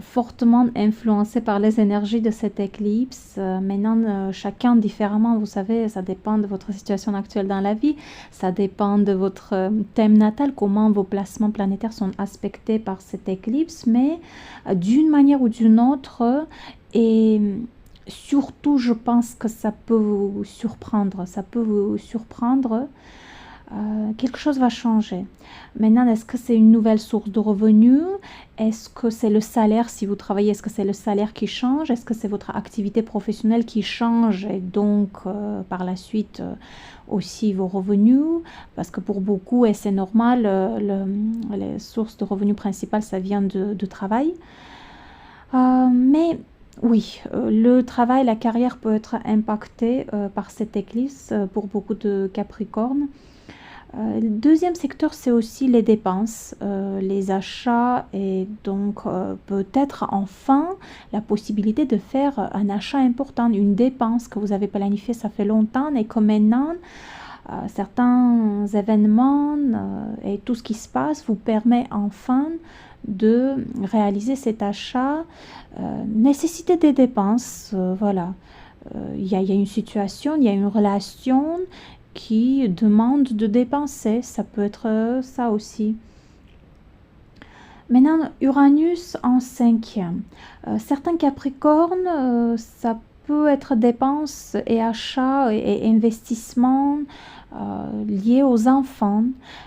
fortement influencée par les énergies de cette éclipse. Maintenant, chacun différemment, vous savez, ça dépend de votre situation actuelle dans la vie, ça dépend de votre thème natal, comment vos placements planétaires sont aspectés par cette éclipse, mais d'une manière ou d'une autre, et surtout, je pense que ça peut vous surprendre, quelque chose va changer. Maintenant, est-ce que c'est une nouvelle source de revenus? Est-ce que c'est le salaire, si vous travaillez, est-ce que c'est le salaire qui change? Est-ce que c'est votre activité professionnelle qui change et donc par la suite aussi vos revenus? Parce que pour beaucoup, et c'est normal, les sources de revenus principales, ça vient de travail. Mais oui, le travail, la carrière peut être impactée par cette éclipse pour beaucoup de Capricornes. Le deuxième secteur, c'est aussi les dépenses, les achats et donc peut-être enfin la possibilité de faire un achat important, une dépense que vous avez planifiée ça fait longtemps et que maintenant, certains événements et tout ce qui se passe vous permet enfin de réaliser cet achat, nécessiter des dépenses, voilà. Il y a une situation, il y a une relation qui demande de dépenser, ça peut être ça aussi. Maintenant, Uranus en 5e. Certains Capricornes, ça peut être dépenses et achats et investissements liés aux enfants,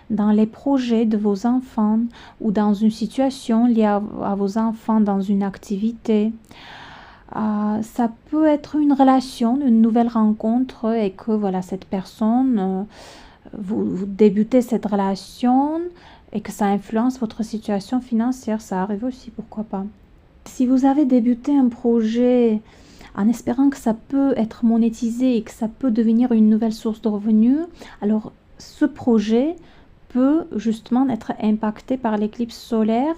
dans les projets de vos enfants ou dans une situation liée à vos enfants, dans une activité. Ça peut être une relation, une nouvelle rencontre et que voilà, cette personne, vous débutez cette relation et que ça influence votre situation financière, ça arrive aussi, pourquoi pas. Si vous avez débuté un projet en espérant que ça peut être monétisé et que ça peut devenir une nouvelle source de revenus, alors ce projet peut justement être impacté par l'éclipse solaire.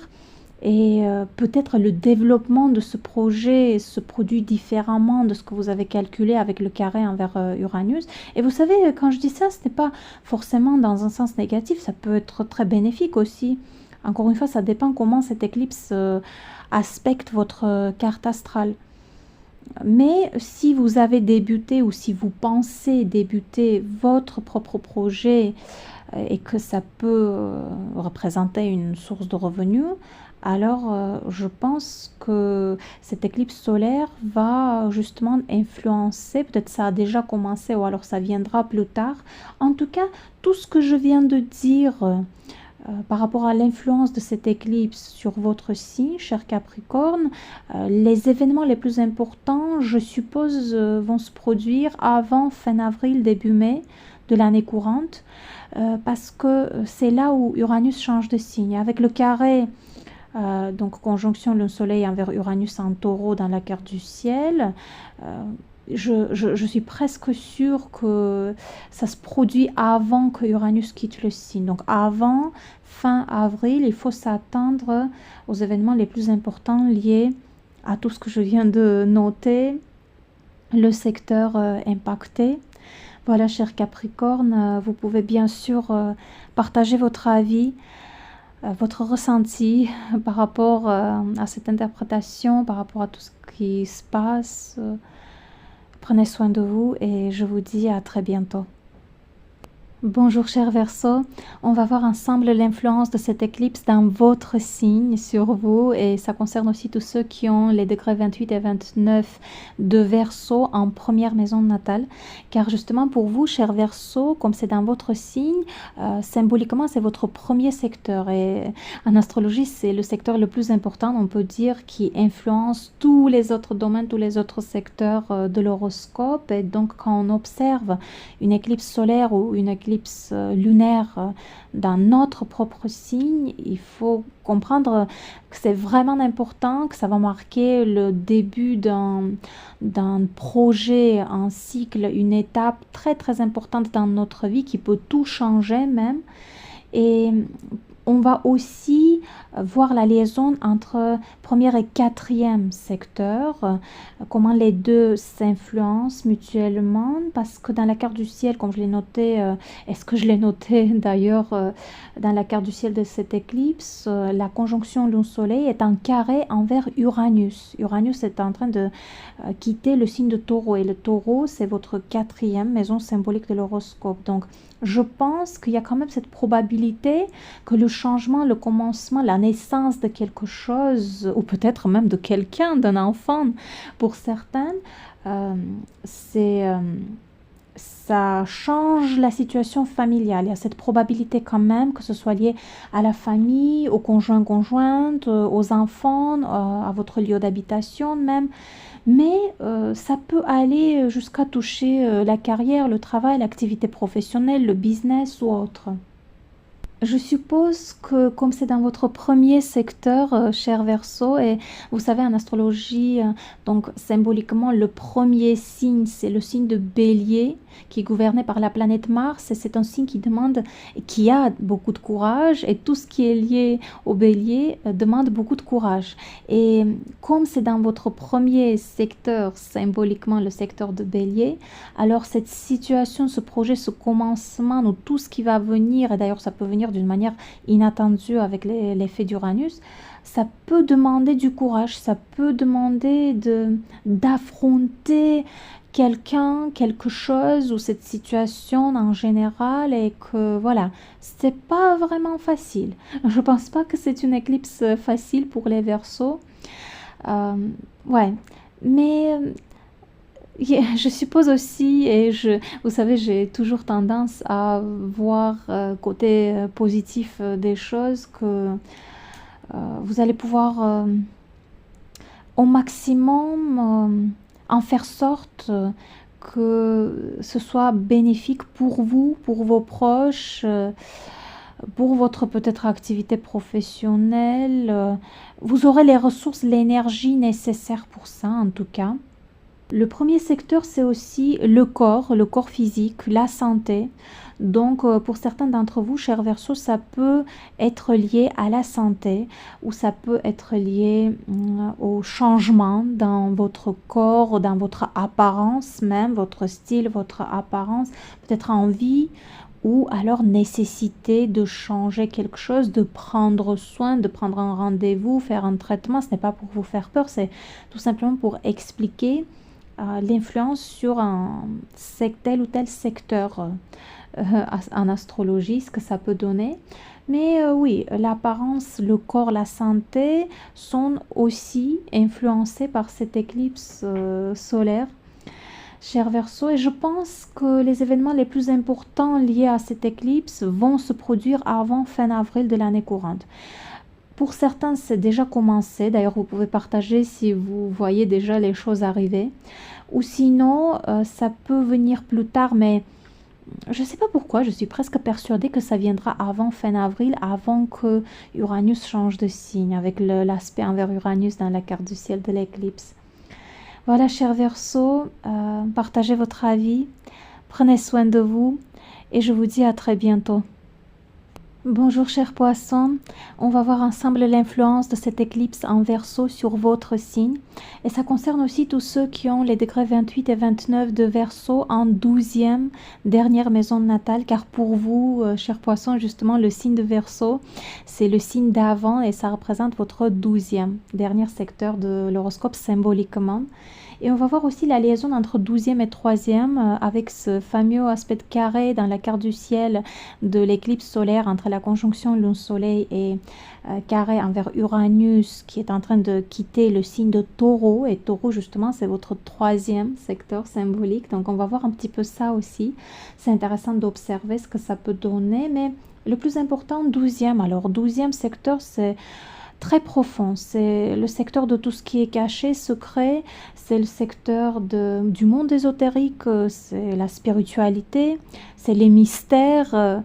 Et peut-être le développement de ce projet se produit différemment de ce que vous avez calculé avec le carré envers Uranus. Et vous savez, quand je dis ça, ce n'est pas forcément dans un sens négatif, ça peut être très bénéfique aussi. Encore une fois, ça dépend comment cette éclipse aspecte votre carte astrale. Mais si vous avez débuté ou si vous pensez débuter votre propre projet et que ça peut représenter une source de revenus, alors je pense que cette éclipse solaire va justement influencer, peut-être ça a déjà commencé ou alors ça viendra plus tard. En tout cas, tout ce que je viens de dire par rapport à l'influence de cette éclipse sur votre signe, cher Capricorne, les événements les plus importants, je suppose, vont se produire avant fin avril, début mai de l'année courante, parce que c'est là où Uranus change de signe. Avec le carré, donc conjonction le soleil envers Uranus en taureau dans la carte du ciel, je suis presque sûre que ça se produit avant que Uranus quitte le signe. Donc avant fin avril, il faut s'attendre aux événements les plus importants liés à tout ce que je viens de noter, le secteur impacté. Voilà, cher Capricorne, vous pouvez bien sûr partager votre avis, votre ressenti par rapport à cette interprétation, par rapport à tout ce qui se passe. Prenez soin de vous et je vous dis à très bientôt. Bonjour cher Verseau, on va voir ensemble l'influence de cette éclipse dans votre signe sur vous et ça concerne aussi tous ceux qui ont les degrés 28 et 29 de Verseau en première maison natale car justement pour vous cher Verseau, comme c'est dans votre signe, symboliquement c'est votre premier secteur et en astrologie c'est le secteur le plus important on peut dire qui influence tous les autres domaines, tous les autres secteurs de l'horoscope et donc quand on observe une éclipse solaire ou une éclipse lunaire dans notre propre signe, il faut comprendre que c'est vraiment important, que ça va marquer le début d'un projet, un cycle, une étape très très importante dans notre vie qui peut tout changer même. Et on va aussi voir la liaison entre premier et quatrième secteur, comment les deux s'influencent mutuellement, parce que dans la carte du ciel, comme je l'ai noté, est-ce que je l'ai noté d'ailleurs dans la carte du ciel de cette éclipse, la conjonction Lune-Soleil est en carré envers Uranus. Uranus est en train de quitter le signe de Taureau, et le Taureau, c'est votre quatrième maison symbolique de l'horoscope. Donc, je pense qu'il y a quand même cette probabilité que le changement, le commencement, la naissance de quelque chose, ou peut-être même de quelqu'un, d'un enfant, pour certains, ça change la situation familiale. Il y a cette probabilité quand même que ce soit lié à la famille, au conjoint-conjointe, aux enfants, à votre lieu d'habitation même. Mais ça peut aller jusqu'à toucher la carrière, le travail, l'activité professionnelle, le business ou autre. Je suppose que comme c'est dans votre premier secteur, cher Verseau, et vous savez en astrologie, donc symboliquement le premier signe, c'est le signe de Bélier qui est gouverné par la planète Mars et c'est un signe qui a beaucoup de courage et tout ce qui est lié au Bélier demande beaucoup de courage. Et comme c'est dans votre premier secteur, symboliquement le secteur de Bélier, alors cette situation, ce projet, ce commencement ou tout ce qui va venir, et d'ailleurs ça peut venir d'une manière inattendue avec l'effet d'Uranus, ça peut demander du courage, ça peut demander d'affronter quelqu'un, quelque chose ou cette situation en général et que voilà, c'est pas vraiment facile. Je pense pas que c'est une éclipse facile pour les Verseaux. Ouais, mais je suppose aussi, et vous savez, j'ai toujours tendance à voir côté positif des choses, que vous allez pouvoir au maximum en faire sorte que ce soit bénéfique pour vous, pour vos proches, pour votre peut-être activité professionnelle. Vous aurez les ressources, l'énergie nécessaire pour ça en tout cas. Le premier secteur, c'est aussi le corps physique, la santé. Donc, pour certains d'entre vous, chers Verseaux, ça peut être lié à la santé ou ça peut être lié au changement dans votre corps, dans votre apparence même, votre style, votre apparence, peut-être envie ou alors nécessité de changer quelque chose, de prendre soin, de prendre un rendez-vous, faire un traitement. Ce n'est pas pour vous faire peur, c'est tout simplement pour expliquer l'influence sur tel ou tel secteur en astrologie, ce que ça peut donner. Mais oui, l'apparence, le corps, la santé sont aussi influencés par cette éclipse solaire, cher Verseau. Et je pense que les événements les plus importants liés à cette éclipse vont se produire avant fin avril de l'année courante. Pour certains, c'est déjà commencé. D'ailleurs, vous pouvez partager si vous voyez déjà les choses arriver. Ou sinon, ça peut venir plus tard, mais je ne sais pas pourquoi. Je suis presque persuadée que ça viendra avant fin avril, avant que Uranus change de signe, avec l'aspect envers Uranus dans la carte du ciel de l'éclipse. Voilà, cher Verseau, partagez votre avis. Prenez soin de vous et je vous dis à très bientôt. Bonjour chers poissons, on va voir ensemble l'influence de cette éclipse en Verseau sur votre signe et ça concerne aussi tous ceux qui ont les degrés 28 et 29 de Verseau en 12e dernière maison natale, car pour vous chers poissons, justement le signe de Verseau c'est le signe d'avant et ça représente votre 12e dernier secteur de l'horoscope symboliquement. Et on va voir aussi la liaison entre 12e et 3e avec ce fameux aspect de carré dans la carte du ciel de l'éclipse solaire entre la conjonction Lune-Soleil et carré envers Uranus qui est en train de quitter le signe de Taureau. Et Taureau, justement, c'est votre 3e secteur symbolique. Donc, on va voir un petit peu ça aussi. C'est intéressant d'observer ce que ça peut donner. Mais le plus important, 12e. Alors, 12e secteur, c'est très profond. C'est le secteur de tout ce qui est caché, secret. C'est le secteur du monde ésotérique. C'est la spiritualité. C'est les mystères.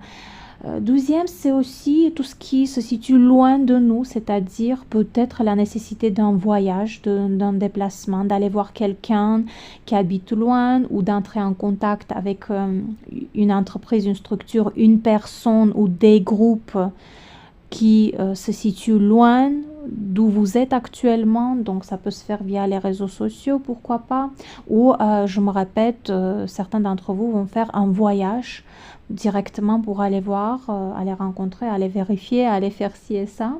12e, c'est aussi tout ce qui se situe loin de nous, c'est-à-dire peut-être la nécessité d'un voyage, d'un déplacement, d'aller voir quelqu'un qui habite loin ou d'entrer en contact avec une entreprise, une structure, une personne ou des groupes qui se situent loin d'où vous êtes actuellement. Donc ça peut se faire via les réseaux sociaux, pourquoi pas. Ou, je me répète, certains d'entre vous vont faire un voyage directement pour aller voir, aller rencontrer, aller vérifier, aller faire ci et ça.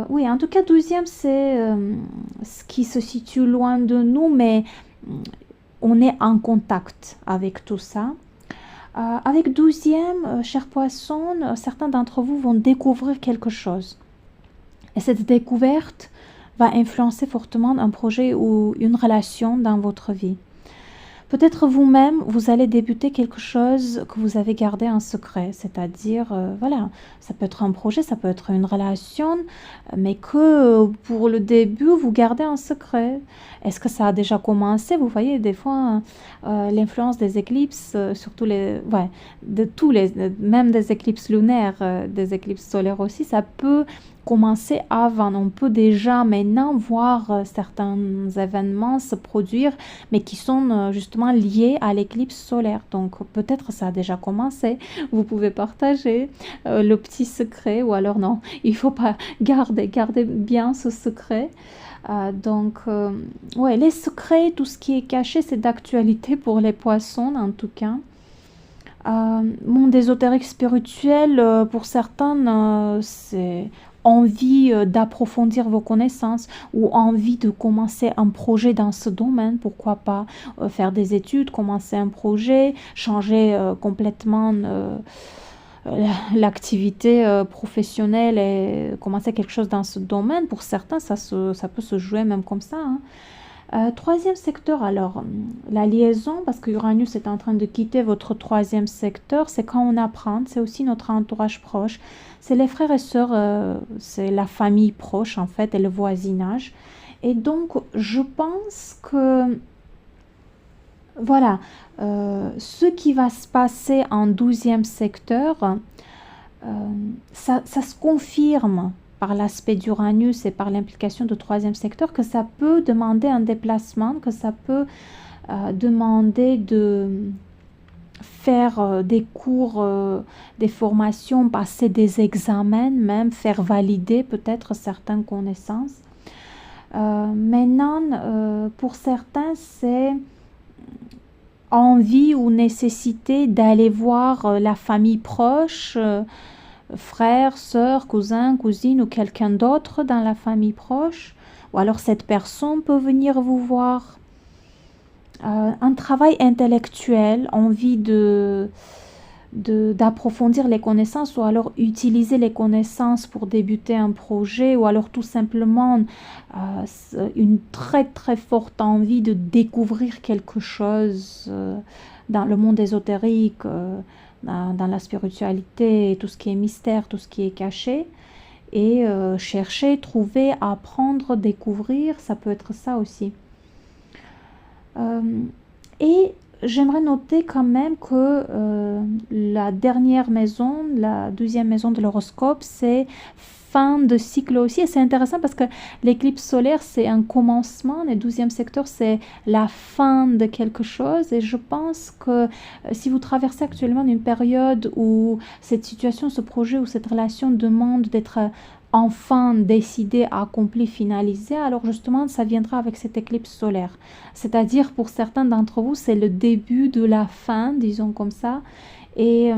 Oui, en tout cas, 12e, c'est ce qui se situe loin de nous, mais on est en contact avec tout ça. Avec 12e, chers poissons, certains d'entre vous vont découvrir quelque chose. Et cette découverte va influencer fortement un projet ou une relation dans votre vie. Peut-être vous-même, vous allez débuter quelque chose que vous avez gardé en secret, c'est-à-dire, voilà, ça peut être un projet, ça peut être une relation, mais que pour le début, vous gardez en secret. Est-ce que ça a déjà commencé? Vous voyez, des fois, l'influence des éclipses, surtout même des éclipses lunaires, des éclipses solaires aussi, ça peut commencer avant. On peut déjà maintenant voir certains événements se produire, mais qui sont justement liés à l'éclipse solaire. Donc peut-être ça a déjà commencé. Vous pouvez partager le petit secret, ou alors non, il faut pas garder bien ce secret. Ouais, les secrets, tout ce qui est caché, c'est d'actualité pour les poissons en tout cas. Monde ésotérique spirituel, pour certains, c'est envie d'approfondir vos connaissances ou envie de commencer un projet dans ce domaine, pourquoi pas faire des études, commencer un projet, changer complètement l'activité professionnelle et commencer quelque chose dans ce domaine. Pour certains, ça peut se jouer même comme ça, hein. 3e secteur, alors, la liaison, parce que Uranus est en train de quitter votre 3e secteur, c'est quand on apprend, c'est aussi notre entourage proche, c'est les frères et sœurs, c'est la famille proche en fait, et le voisinage. Et donc, je pense que, voilà, ce qui va se passer en 12e secteur, ça se confirme par l'aspect d'Uranus et par l'implication du 3e secteur, que ça peut demander un déplacement, que ça peut demander de faire des cours, des formations, passer des examens, même faire valider peut-être certaines connaissances. Maintenant, pour certains, c'est envie ou nécessité d'aller voir la famille proche, frère, sœur, cousin, cousine ou quelqu'un d'autre dans la famille proche, ou alors cette personne peut venir vous voir. Un travail intellectuel, envie d'approfondir les connaissances, ou alors utiliser les connaissances pour débuter un projet, ou alors tout simplement une très très forte envie de découvrir quelque chose dans le monde ésotérique, dans la spiritualité, tout ce qui est mystère, tout ce qui est caché, et chercher, trouver, apprendre, découvrir, ça peut être ça aussi. Et j'aimerais noter quand même que la dernière maison, la 12e maison de l'horoscope, c'est fin de cycle aussi. Et c'est intéressant parce que l'éclipse solaire, c'est un commencement. Le 12e secteur, c'est la fin de quelque chose. Et je pense que si vous traversez actuellement une période où cette situation, ce projet ou cette relation demande d'être enfin décidé, accompli, finalisé, alors justement, ça viendra avec cette éclipse solaire. C'est-à-dire, pour certains d'entre vous, c'est le début de la fin, disons comme ça. Et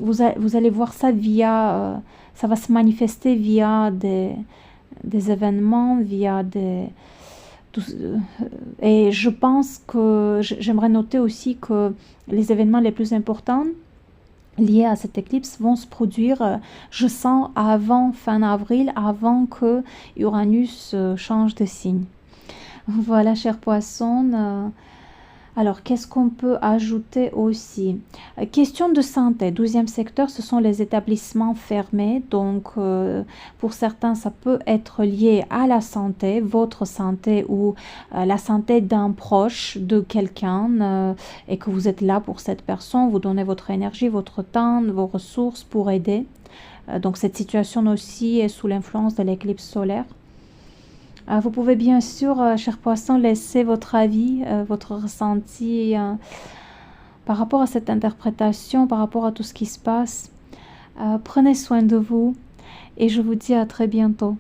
vous allez voir ça via... ça va se manifester via des événements, via Et je pense que j'aimerais noter aussi que les événements les plus importants liés à cette éclipse vont se produire, je sens, avant fin avril, avant que Uranus change de signe. Voilà, chers poissons. Alors, qu'est-ce qu'on peut ajouter aussi? Question de santé. 12e secteur, ce sont les établissements fermés. Donc, pour certains, ça peut être lié à la santé, votre santé ou la santé d'un proche de quelqu'un et que vous êtes là pour cette personne. Vous donnez votre énergie, votre temps, vos ressources pour aider. Donc, cette situation aussi est sous l'influence de l'éclipse solaire. Vous pouvez bien sûr, chers poissons, laisser votre avis, votre ressenti par rapport à cette interprétation, par rapport à tout ce qui se passe. Prenez soin de vous et je vous dis à très bientôt.